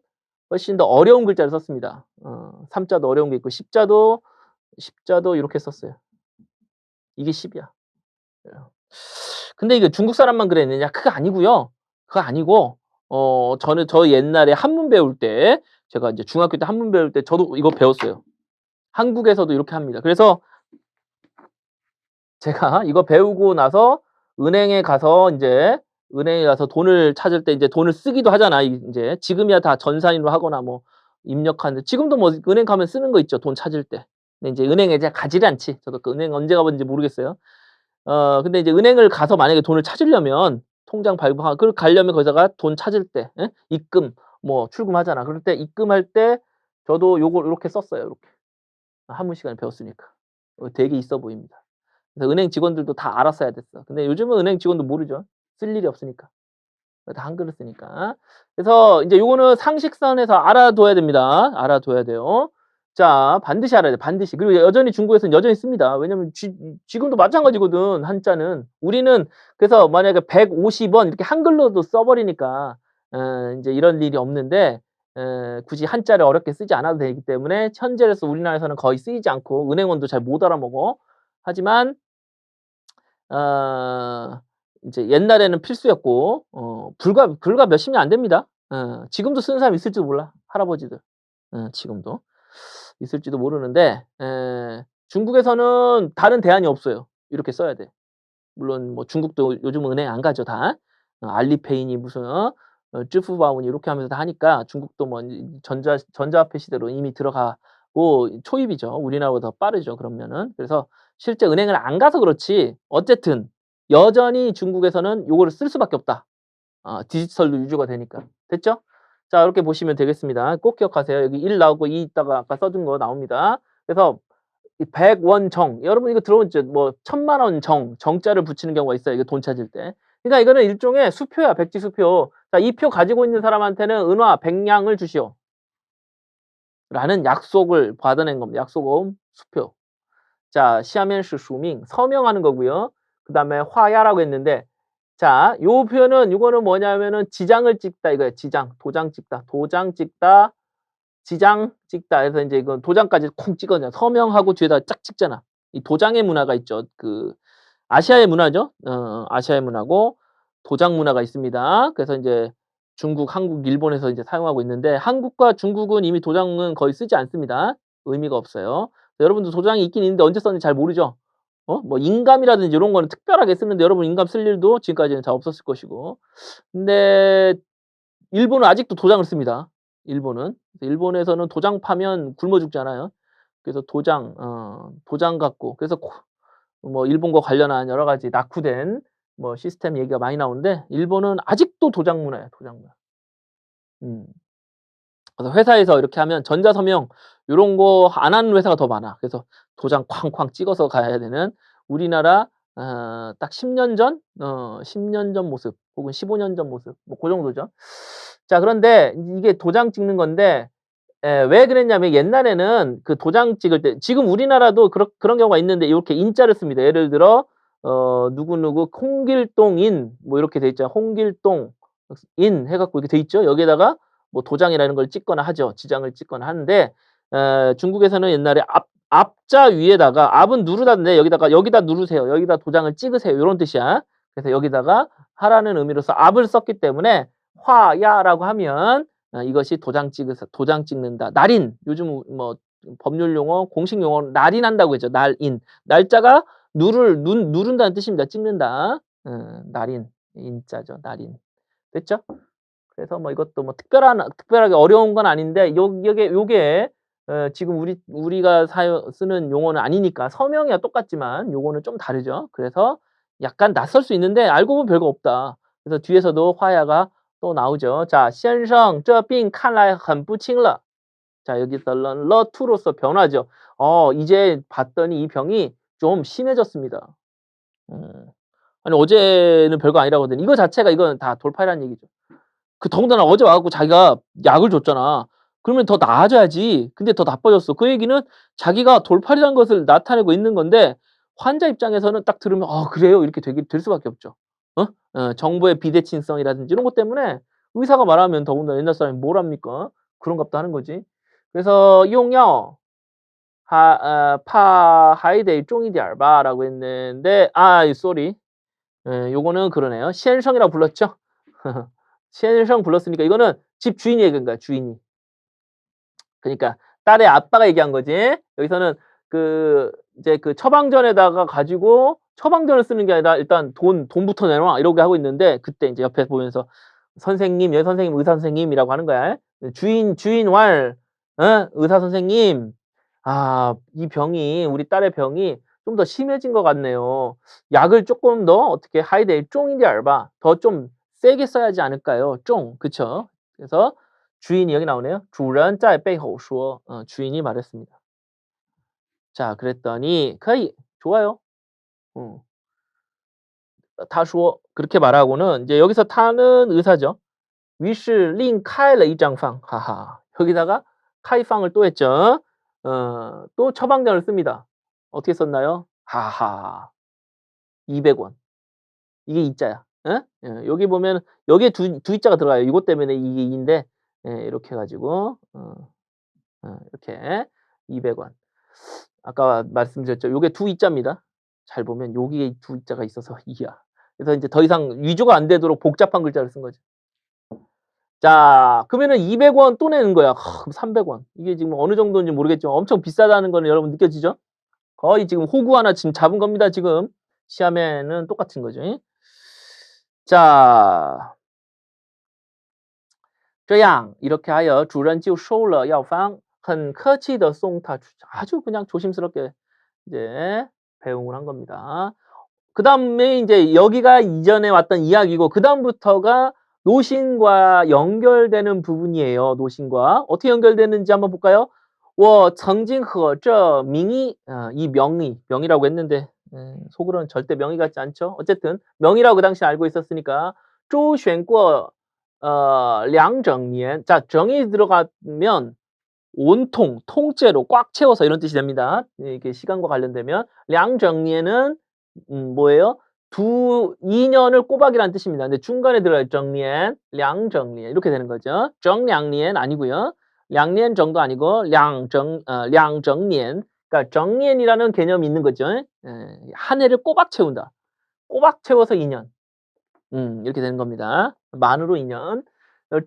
훨씬 더 어려운 글자를 썼습니다. 3 자도 어려운 게 있고 10 자도 요렇게 썼어요. 이게 10 이야. 예. 근데 이게 중국 사람만 그랬느냐? 그거 아니고요. 그거 아니고 저는 저 옛날에 한문 배울 때 제가 이제 중학교 때 한문 배울 때 저도 이거 배웠어요. 한국에서도 이렇게 합니다. 그래서 제가 이거 배우고 나서 은행에 가서 인제 은행에 가서 돈을 찾을 때 인제 돈을 쓰기도 하잖아. 인제 지금이야 다 전산인으로 하거나 뭐 입력하는데 지금도 뭐 은행 가면 쓰는 거 있죠, 돈 찾을 때. 근데 인제 은행에 이제 가지를 않지. 저도 그 은행 언제 가 봤는지 모르겠어요. 근데 이제 은행을 가서 만약에 돈을 찾으려면 통장 발부하 그 가려면 거기다가 돈 찾을 때 예? 입금 뭐 출금하잖아. 그럴 때 입금할 때 저도 요걸 요렇게 썼어요, 요렇게. 한문 시간에 배웠으니까. 되게 있어 보입니다. 그래서 은행 직원들도 다 알았어야 됐어. 근데 요즘은 은행 직원도 모르죠. 쓸 일이 없으니까. 다 한글을 쓰니까. 그래서 인제 요거는 상식선에서 알아둬야 됩니다. 알아둬야 돼요. 자 반드시 알아야 돼 반드시. 그리고 여전히 중국에서는 여전히 씁니다. 왜냐면 지금도 마찬가지거든 한자는. 우리는 그래서 만약에 150원 이렇게 한글로도 써 버리니까 인제 이런 일이 없는데 굳이 한자를 어렵게 쓰지 않아도 되기 때문에 현재로서 우리나라에서는 거의 쓰이지 않고 은행원도 잘 못 알아먹어. 하지만 어 인제 옛날에는 필수였고 불과 몇십 년 안 됩니다. 지금도 쓰는 사람이 있을지도 몰라, 할아버지들. 지금도 있을지도 모르는데 중국에서는 다른 대안이 없어요. 이렇게 써야 돼. 물론 뭐 중국도 요즘은 은행 안 가죠 다. 알리페이니 무슨 쯔푸바오니 이렇게 하면서 다 하니까 중국도 뭐 이 전자화폐 시대로 이미 들어가고 초입이죠. 우리나라보다 더 빠르죠 그러면은. 그래서 실제 은행을 안 가서 그렇지 어쨌든 여전히 중국에서는 요거를 쓸 수밖에 없다. 디지털로 유지가 되니까. 됐죠? 자 이렇게 보시면 되겠습니다. 꼭 기억하세요. 여기 1 나오고 2 있다가 아까 써둔 거 나옵니다. 그래서 이 100원 정 여러분 이거 들어보셨죠? 뭐 1000만 원 정자를 붙이는 경우가 있어요, 이거 돈 찾을 때. 그러니까 이거는 일종의 수표야, 백지 수표. 자 이 표 가지고 있는 사람한테는 은화 100 냥을 주시오. 라는 약속을 받아낸 겁니다. 약속음 수표. 자 시하면시署名 서명하는 거고요. 그다음에 화야라고 했는데 자 요 표현은 요거는 뭐냐면은 지장을 찍다 이거예요. 지장. 도장 찍다. 도장 찍다. 지장 찍다 해서 인제 이건 도장까지 콩 찍어냐 서명하고 뒤에다 짝 찍잖아. 이 도장의 문화가 있죠. 그 아시아의 문화죠. 아시아의 문화고 도장 문화가 있습니다. 그래서 인제 중국, 한국, 일본에서 이제 사용하고 있는데 한국과 중국은 이미 도장은 거의 쓰지 않습니다. 의미가 없어요. 여러분도 도장이 있긴 있는데 언제 썼는지 잘 모르죠? 뭐 인감이라든지 요런 거는 특별하게 쓰는데 여러분 인감 쓸 일도 지금까지는 잘 없었을 것이고. 근데 일본은 아직도 도장을 씁니다. 일본은. 일본에서는 도장 파면 굶어 죽잖아요. 그래서 도장 갖고 그래서 뭐 일본과 관련한 여러 가지 낙후된 뭐 시스템 얘기가 많이 나오는데 일본은 아직도 도장 문화예요, 도장 문화. 음. 그래서 회사에서 이렇게 하면 전자서명 요런 거 안 하는 회사가 더 많아. 그래서 도장 쾅쾅 찍어서 가야 되는 우리나라 딱 10년 전 10년 전 모습 혹은 15년 전 모습 뭐 고 정도죠. 자 그런데 이게 도장 찍는 건데 왜 그랬냐면 옛날에는 그 도장 찍을 때 지금 우리나라도 그런 경우가 있는데 요렇게 인자를 씁니다. 예를 들어 누구누구 홍길동인 뭐 이렇게 돼 있잖아요. 홍길동 인 해 갖고 이렇게 돼 있죠. 여기에다가 뭐 도장이라는 걸 찍거나 하죠. 지장을 찍거나 하는데 중국에서는 옛날에 앞자 위에다가 앞은 누르다인데 여기다 누르세요. 여기다 도장을 찍으세요. 요런 뜻이야. 그래서 여기다가 하라는 의미로서 앞을 썼기 때문에 화야라고 하면 이것이 도장 찍는다. 날인 요즘 뭐 법률 용어, 공식 용어로 날인한다고 했죠. 날인. 날짜가 누른다는 뜻입니다. 찍는다. 날인. 인자죠. 날인. 됐죠? 그래서 뭐 이것도 뭐 특별하게 어려운 건 아닌데 요게 지금 우리가 쓰는 용어는 아니니까 서명이야 똑같지만 요거는 좀 다르죠. 그래서 약간 낯설 수 있는데 알고 보면 별거 없다. 그래서 뒤에서도 화야가 또 나오죠. 자, 先生,这病看来很不轻了. 자, 여기서 러투로서 변화죠. 이제 봤더니 이 병이 좀 심해졌습니다. 음. 아니 어제는 별거 아니라고 하더니 이거 자체가 이건 다 돌팔이라는 얘기죠. 더군다나 어제 와 갖고 자기가 약을 줬잖아. 그러면 더 나아져야지. 근데 더 나빠졌어. 그 얘기는 자기가 돌팔이라는 것을 나타내고 있는 건데 환자 입장에서는 딱 들으면 '아 그래요?' 이렇게 될 수밖에 없죠. 정보의 비대칭성이라든지 이런 것 때문에 의사가 말하면 더군다나 옛날 사람이 뭘 합니까? 그런갑다 하는 거지. 그래서 "用药 怕还得重一点儿吧." 라고 했는데 쏘리. 요거는 그러네요. 先生이라고 불렀죠? 先生불렀으니까 이거는 집 주인이 얘기한 거야, 주인이. 그러니까 딸의 아빠가 얘기한 거지. 여기서는 그 이제 그 처방전에다가 가지고 처방전을 쓰는 게 아니라 일단 "돈부터 내놔." 이러게 하고 있는데 그때 인제 옆에 보면서 "선생님, 여 선생님, 의사 선생님"이라고 하는 거야. "주인 왈 의사 선생님. 이 병이 우리 딸의 병이 좀 더 심해진 것 같네요. 약을 쪼끔 더 어떻게 하야 돼. 重一点儿吧. 더 좀 세게 써야지 않을까요? 重." 그쵸? 그래서 주인이 여기 나오네요. 主人在背后说. 주인이 말했습니다. 자 그랬더니 可以. 좋아요. 어. 他说 그렇게 말하고는 이제 여기서 타는 의사죠. 于是另开了一张方. 하하. 여기다가 开方을 또 했죠. 또 처방전을 씁니다. 어떻게 썼나요? 하하. 200원. 이게 이자야. 예? 예. 여기 보면 여기에 두 이자가 들어가요. 이것 때문에 이게 이인데 이렇게 해 가지고 이렇게 200원. 아까 말씀드렸죠. 요게 두 이자입니다. 잘 보면 여기에 두 이자가 있어서 이야. 그래서 인제 더 이상 위조가 안 되도록 복잡한 글자를 쓴 거죠. 자 그러면은 200원 또 내는 거야. 그럼 300원. 이게 지금 어느 정도인지 모르겠지만 엄청 비싸다는 거는 여러분 느껴지죠? 거의 지금 호구 하나 지금 잡은 겁니다 지금. 시험에는 똑같은 거죠. 자. 这样 이렇게 하여 主人就收了药方 很客气地送他 아주 그냥 조심스럽게 이제 배웅을 한 겁니다. 그다음에 인제 여기가 이전에 왔던 이야기고 그다음부터가 노신과 연결되는 부분이에요, 노신과. 어떻게 연결되는지 한번 볼까요? 我曾经和这名医 이 명의라고 했는데 속으로는 절대 명의 같지 않죠? 어쨌든 명의라고 그 당시에 알고 있었으니까 周旋过 两整年. 자 정이 들어가면 온통, 통째로, 꽉 채워서 이런 뜻이 됩니다. 이게 시간과 관련되면. 两整年은 뭐예요? 2년을 꼬박이라는 뜻입니다. 근데 중간에 들어가요. 整年, 两整年 이렇게 되는 거죠. 整两年 아니고요. 2년 정도 아니고 两整年. 그러니까 整年이라는 개념이 있는 거죠. 한 해를 꼬박 채운다. 꼬박 채워서 2년. 이렇게 되는 겁니다. 만으로 2년.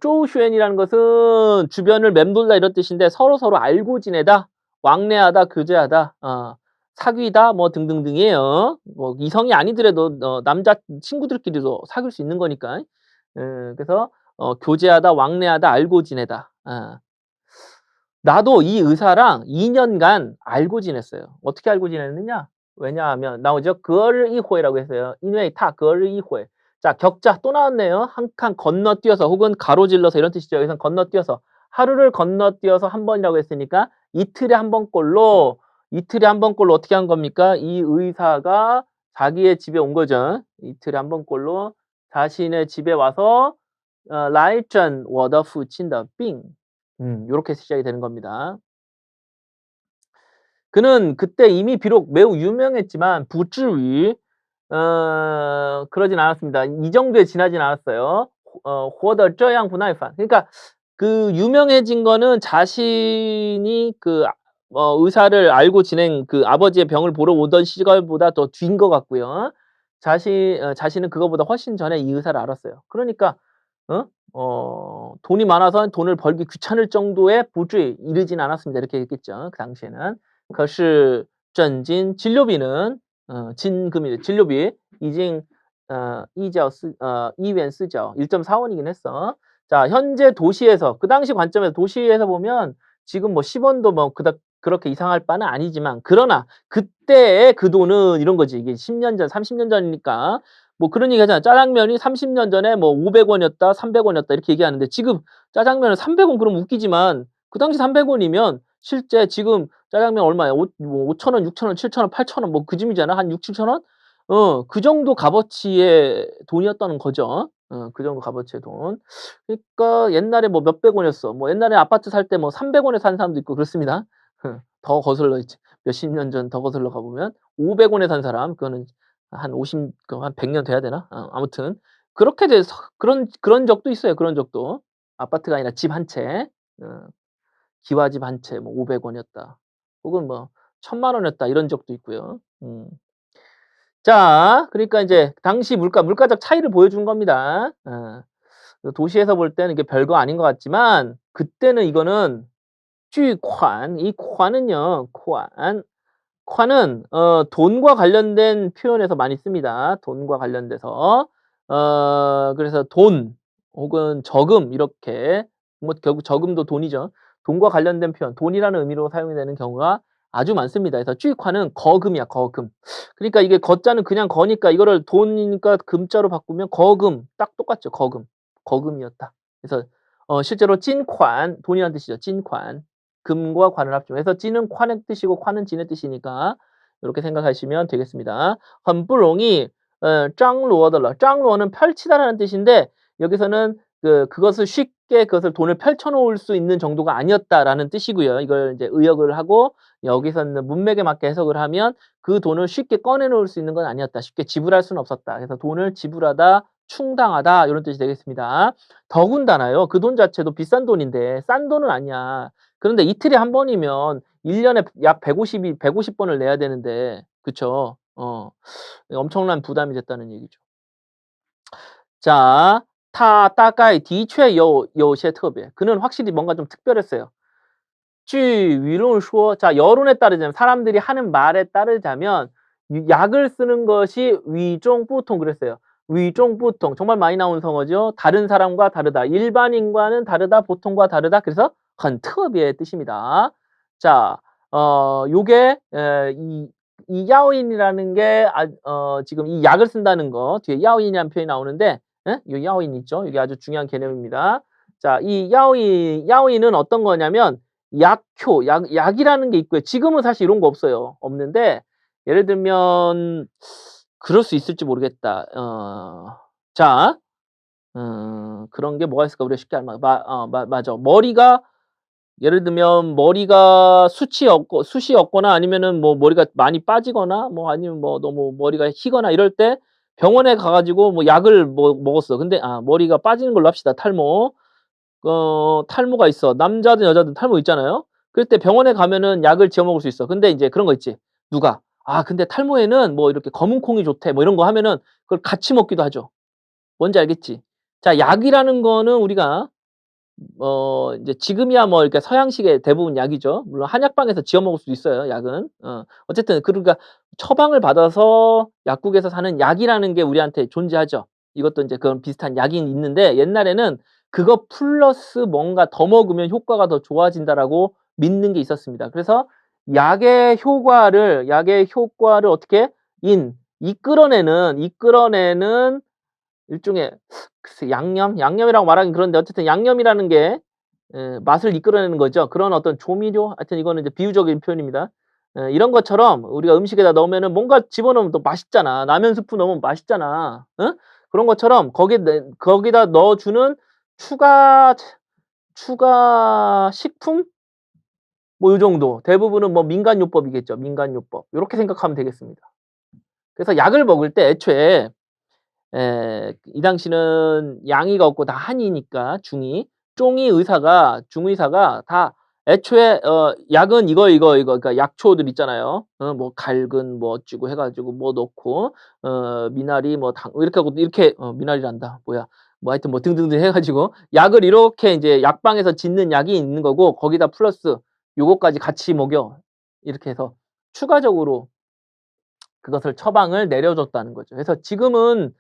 周旋이라는 것은 주변을 맴돌다 이런 뜻인데 서로서로 알고 지내다, 왕래하다, 교제하다, 사귀다 뭐 등등등이에요. 뭐 이성이 아니더라도 남자 친구들끼리도 사귈 수 있는 거니까. 그래서 교제하다, 왕래하다, 알고 지내다. 나도 이 의사랑 2년간 알고 지냈어요. 어떻게 알고 지냈느냐? 왜냐하면 나오죠. 隔日一会라고 했어요. 因为他隔日一会. 자 격자 또 나왔네요. 한 칸 건너뛰어서 혹은 가로질러서 이런 뜻이죠. 여기서는 건너뛰어서. 하루를 건너뛰어서 한 번이라고 했으니까 이틀에 한 번꼴로 어떻게 한 겁니까? 이 의사가 자기의 집에 온 거죠. 이틀에 한 번꼴로 자신의 집에 와서 来诊我的父亲的病. 요렇게 시작이 되는 겁니다. 그는 그때 이미 비록 매우 유명했지만 不至于 그러진 않았습니다. 이 정도에 지나진 않았어요. 活得这样不耐烦. 그러니까 그 유명해진 거는 자신이 그 의사를 알고 지낸 그 아버지의 병을 보러 오던 시절보다 더 뒤인 것 같고요. 자신은 그거보다 훨씬 전에 이 의사를 알았어요. 그러니까 돈이 많아서 돈을 벌기 귀찮을 정도의 不至于 이르진 않았습니다. 이렇게 얘기했겠죠. 그 당시에는. 可是 诊金 진료비는 진금이 진료비 已经 医院私缴 1.4원이긴 했어. 자 현재 도시에서 그 당시 관점에서 도시에서 보면 지금 뭐 10원도 뭐 그닥 그렇게 이상할 바는 아니지만 그러나 그때의 그 돈은 이런 거지. 이게 10년 전, 30년 전이니까 뭐 그런 얘기 하잖아. 짜장면이 30년 전에 뭐 500원이었다, 300원이었다 이렇게 얘기하는데 지금 짜장면은 300원 그러면 웃기지만 그 당시 300원이면 실제 지금 짜장면 얼마야? 뭐 5,000원, 6,000원, 7,000원, 8,000원 뭐 그쯤이잖아. 한 6-7,000원? 그 정도 값어치의 돈이었다는 거죠. 그 정도 값어치의 돈. 그러니까 옛날에 뭐 몇백 원이었어. 뭐 옛날에 아파트 살 때 뭐 300원에 산 사람도 있고 그렇습니다. 더 거슬러 이제 몇십 년 전 더 거슬러 가 보면 500원에 산 사람 그거는 한 100년 돼야 되나? 아무튼 그렇게 돼서 그런 적도 있어요. 그런 적도. 아파트가 아니라 집 한 채. 기와집 한 채 뭐 500원이었다. 혹은 뭐 1,000만 원이었다 이런 적도 있고요. 자 그러니까 인제 당시 물가적 차이를 보여준 겁니다. 도시에서 볼 때는 이게 별거 아닌 것 같지만 그때는 이거는 巨款 이 관은요. 관은 돈과 관련된 표현에서 많이 씁니다. 돈과 관련돼서. 그래서 돈 혹은 저금 이렇게 뭐 결국 저금도 돈이죠. 돈과 관련된 표현, 돈이라는 의미로 사용이 되는 경우가 아주 많습니다. 그래서 巨관은 거금이야, 거금. 그러니까 이게 거자는 그냥 거니까 이거를 돈이니까 금자로 바꾸면 거금 딱 똑같죠. 거금. 거금이었다. 그래서 실제로 金款 돈이라는 뜻이죠. 金款. 금과 관을 합쳐. 그래서 찐은 콴의 뜻이고 콴은 진의 뜻이니까 요렇게 생각하시면 되겠습니다. 很不容易 张罗的了. 张罗는 펼치다라는 뜻인데 여기서는 그것을 쉽게 그것을 돈을 펼쳐 놓을 수 있는 정도가 아니었다라는 뜻이고요. 이걸 이제 의역을 하고 여기서는 문맥에 맞게 해석을 하면 그 돈을 쉽게 꺼내 놓을 수 있는 건 아니었다. 쉽게 지불할 수는 없었다. 그래서 돈을 지불하다, 충당하다 요런 뜻이 되겠습니다. 더군다나요. 그 돈 자체도 비싼 돈인데 싼 돈은 아니야. 그런데 이틀에 한 번이면 1 년에 약 150 번을 내야 되는데 그쵸? 엄청난 부담이 됐다는 얘기죠. 자, 他大概的确有些特别. 그는 확실히 뭔가 좀 특별했어요. 据舆论说 자, 여론에 따르자면 사람들이 하는 말에 따르자면 약을 쓰는 것이 위종보통 그랬어요. 위종보통 정말 많이 나온 성어죠. 다른 사람과 다르다. 일반인과는 다르다. 보통과 다르다. 그래서 很特别의 뜻입니다. 자, 요게 이 야오인이라는 게 지금 이 약을 쓴다는 거 뒤에 야오인이라는 표현이 나오는데 예? 요 야오인 있죠. 이게 아주 중요한 개념입니다. 자, 이 야오인은 어떤 거냐면 약효, 약이라는 게 있고요. 지금은 사실 이런 거 없어요. 없는데 예를 들면 그럴 수 있을지 모르겠다. 자, 그런 게 뭐가 있을까? 우리가 쉽게 알면 맞아. 머리가 예를 들면 머리가 숱이 없거나 아니면은 뭐 머리가 많이 빠지거나 뭐 아니면 뭐 너무 머리가 희거나 이럴 때 병원에 가 가지고 뭐 약을 먹었어. 근데 머리가 빠지는 걸로 합시다. 탈모. 탈모가 있어. 남자든 여자든 탈모 있잖아요. 그럴 때 병원에 가면은 약을 지어 먹을 수 있어. 근데 인제 그런 거 있지. 누가 근데 탈모에는 뭐 이렇게 검은 콩이 좋대." 뭐 이런 거 하면은 그걸 같이 먹기도 하죠. 뭔지 알겠지? 자, 약이라는 거는 우리가 이제 지금이야 뭐 이렇게 서양식의 대부분 약이죠. 물론 한약방에서 지어 먹을 수도 있어요, 약은. 어쨌든 그러니까 처방을 받아서 약국에서 사는 약이라는 게 우리한테 존재하죠. 이것도 인제 그런 비슷한 약이 있는데 옛날에는 그거 플러스 뭔가 더 먹으면 효과가 더 좋아진다라고 믿는 게 있었습니다. 그래서 약의 효과를 어떻게 이끌어내는 일종의 글쎄 양념이라고 말하긴 그런데 어쨌든 양념이라는 게 맛을 이끌어내는 거죠. 그런 어떤 조미료 하여튼 이거는 이제 비유적인 표현입니다. 이런 것처럼 우리가 음식에다 넣으면은 뭔가 집어넣으면 또 맛있잖아. 라면 스프 넣으면 맛있잖아. 어? 그런 것처럼 거기다 넣어 주는 추가 식품 뭐 요 정도. 대부분은 뭐 민간요법이겠죠. 민간요법. 요렇게 생각하면 되겠습니다. 그래서 약을 먹을 때 애초에 이 당시는 양의가 없고 다 한이니까 중의사가 다 애초에 약은 이거 그러니까 약초들 있잖아요. 뭐 갈근 뭐 어찌고 해 가지고 뭐 넣고 미나리 뭐 당 이렇게 하고 이렇게 미나리란다. 뭐야. 뭐 하여튼 뭐 등등등 해 가지고 약을 이렇게 인제 약방에서 짓는 약이 있는 거고 거기다 플러스 요거까지 같이 먹여. 이렇게 해서 추가적으로 그것을 처방을 내려줬다는 거죠. 그래서 지금은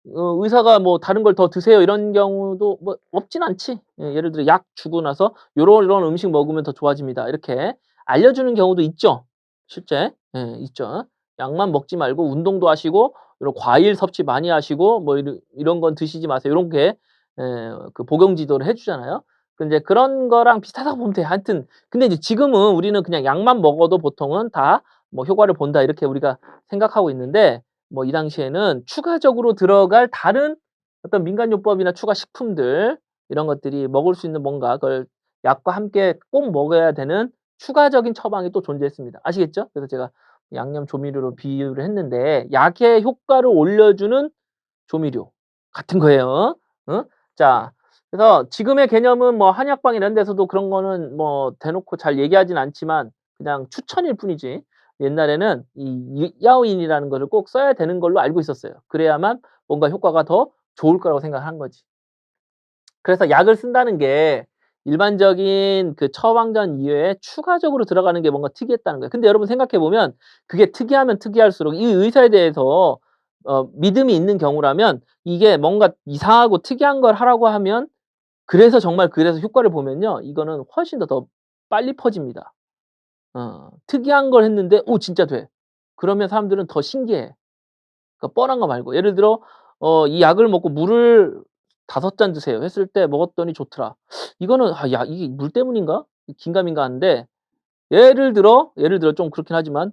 의사가 뭐 "다른 걸 더 드세요." 이런 경우도 뭐 없진 않지. 예, 예를 들어 약 주고 나서 "요런 음식 먹으면 더 좋아집니다." 이렇게 알려주는 경우도 있죠. 실제. 예, 있죠. 약만 먹지 말고 운동도 하시고 이런 과일 섭취 많이 하시고 뭐 이런 건 드시지 마세요. 요런 게 그 복용 지도를 해 주잖아요. 근데 그런 거랑 비슷하다고 보면 돼요. 하여튼 근데 이제 지금은 우리는 그냥 약만 먹어도 보통은 다 뭐 '효과를 본다.' 이렇게 우리가 생각하고 있는데 뭐 이 당시에는 추가적으로 들어갈 다른 어떤 민간요법이나 추가 식품들 이런 것들이 먹을 수 있는 뭔가 그걸 약과 함께 꼭 먹어야 되는 추가적인 처방이 또 존재했습니다. 아시겠죠? 그래서 제가 양념 조미료로 비유를 했는데 약의 효과를 올려주는 조미료 같은 거예요. 어? 자, 그래서 지금의 개념은 뭐 한약방 이런 데서도 그런 거는 뭐 대놓고 잘 얘기하진 않지만 그냥 추천일 뿐이지 옛날에는 이 야오인이라는 거를 꼭 써야 되는 걸로 알고 있었어요. 그래야만 뭔가 효과가 더 좋을 거라고 생각을 한 거지. 그래서 약을 쓴다는 게 일반적인 그 처방전 이외에 추가적으로 들어가는 게 뭔가 특이했다는 거예요. 근데 여러분 생각해 보면 그게 특이하면 특이할수록 이 의사에 대해서 믿음이 있는 경우라면 이게 뭔가 이상하고 특이한 걸 하라고 하면 그래서 정말 그래서 효과를 보면요. 이거는 훨씬 더 빨리 퍼집니다. 특이한 걸 했는데 '오 진짜 돼.' 그러면 사람들은 더 신기해. 그러니까 뻔한 거 말고 예를 들어 이 약을 먹고 "물을 5잔 드세요." 했을 때 먹었더니 좋더라. 이거는 '아 야 이게 물 때문인가? 긴가민가 한데 예를 들어 좀 그렇긴 하지만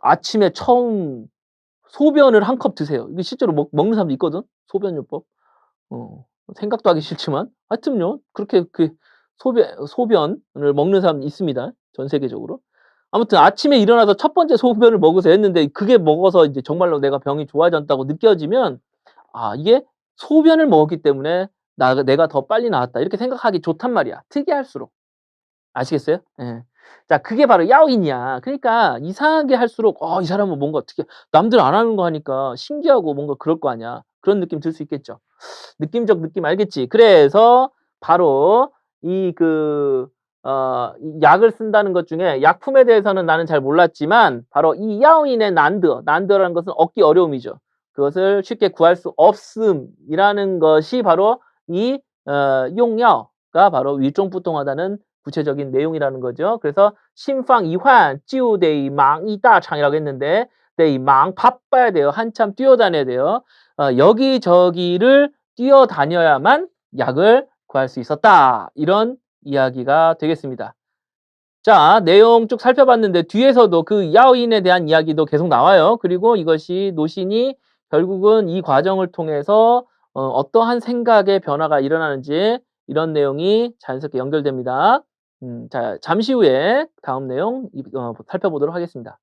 아침에 처음 소변을 한 컵 드세요. 이게 실제로 먹는 사람도 있거든, 소변요법. 생각도 하기 싫지만 하여튼요. 그렇게 소변을 먹는 사람이 있습니다, 전 세계적으로. 아무튼 "아침에 일어나서 첫 번째 소변을 먹으세요." 했는데 그게 먹어서 이제 정말로 내가 병이 좋아졌다고 느껴지면 '아 이게 소변을 먹었기 때문에 내가 더 빨리 나았다.' 이렇게 생각하기 좋단 말이야, 특이할수록. 아시겠어요? 예. 자 그게 바로 야오인이야. 그러니까 이상하게 할수록 '이 사람은 뭔가 어떻게 남들 안 하는 거 하니까 신기하고 뭔가 그럴 거 아니야.' 그런 느낌 들 수 있겠죠. 느낌적 느낌 알겠지? 그래서 바로 이 이 약을 쓴다는 것 중에 약품에 대해서는 나는 잘 몰랐지만 바로 이 야오인의 난드라는 것은 얻기 어려움이죠. 그것을 쉽게 구할 수 없음이라는 것이 바로 이 용야가 바로 위중부통하다는 구체적인 내용이라는 거죠. 그래서 심팡 이환 찌우데이 망 이다창이라고 했는데 데이 망 바빠야 돼요. 한참 뛰어다녀야 돼요. 여기저기를 뛰어다녀야만 약을 구할 수 있었다. 이런 이야기가 되겠습니다. 자, 내용 쭉 살펴봤는데 뒤에서도 그 야오인에 대한 이야기도 계속 나와요. 그리고 이것이 노신이 결국은 이 과정을 통해서 어떠한 생각의 변화가 일어나는지 이런 내용이 자연스럽게 연결됩니다. 자, 잠시 후에 다음 내용 살펴보도록 하겠습니다.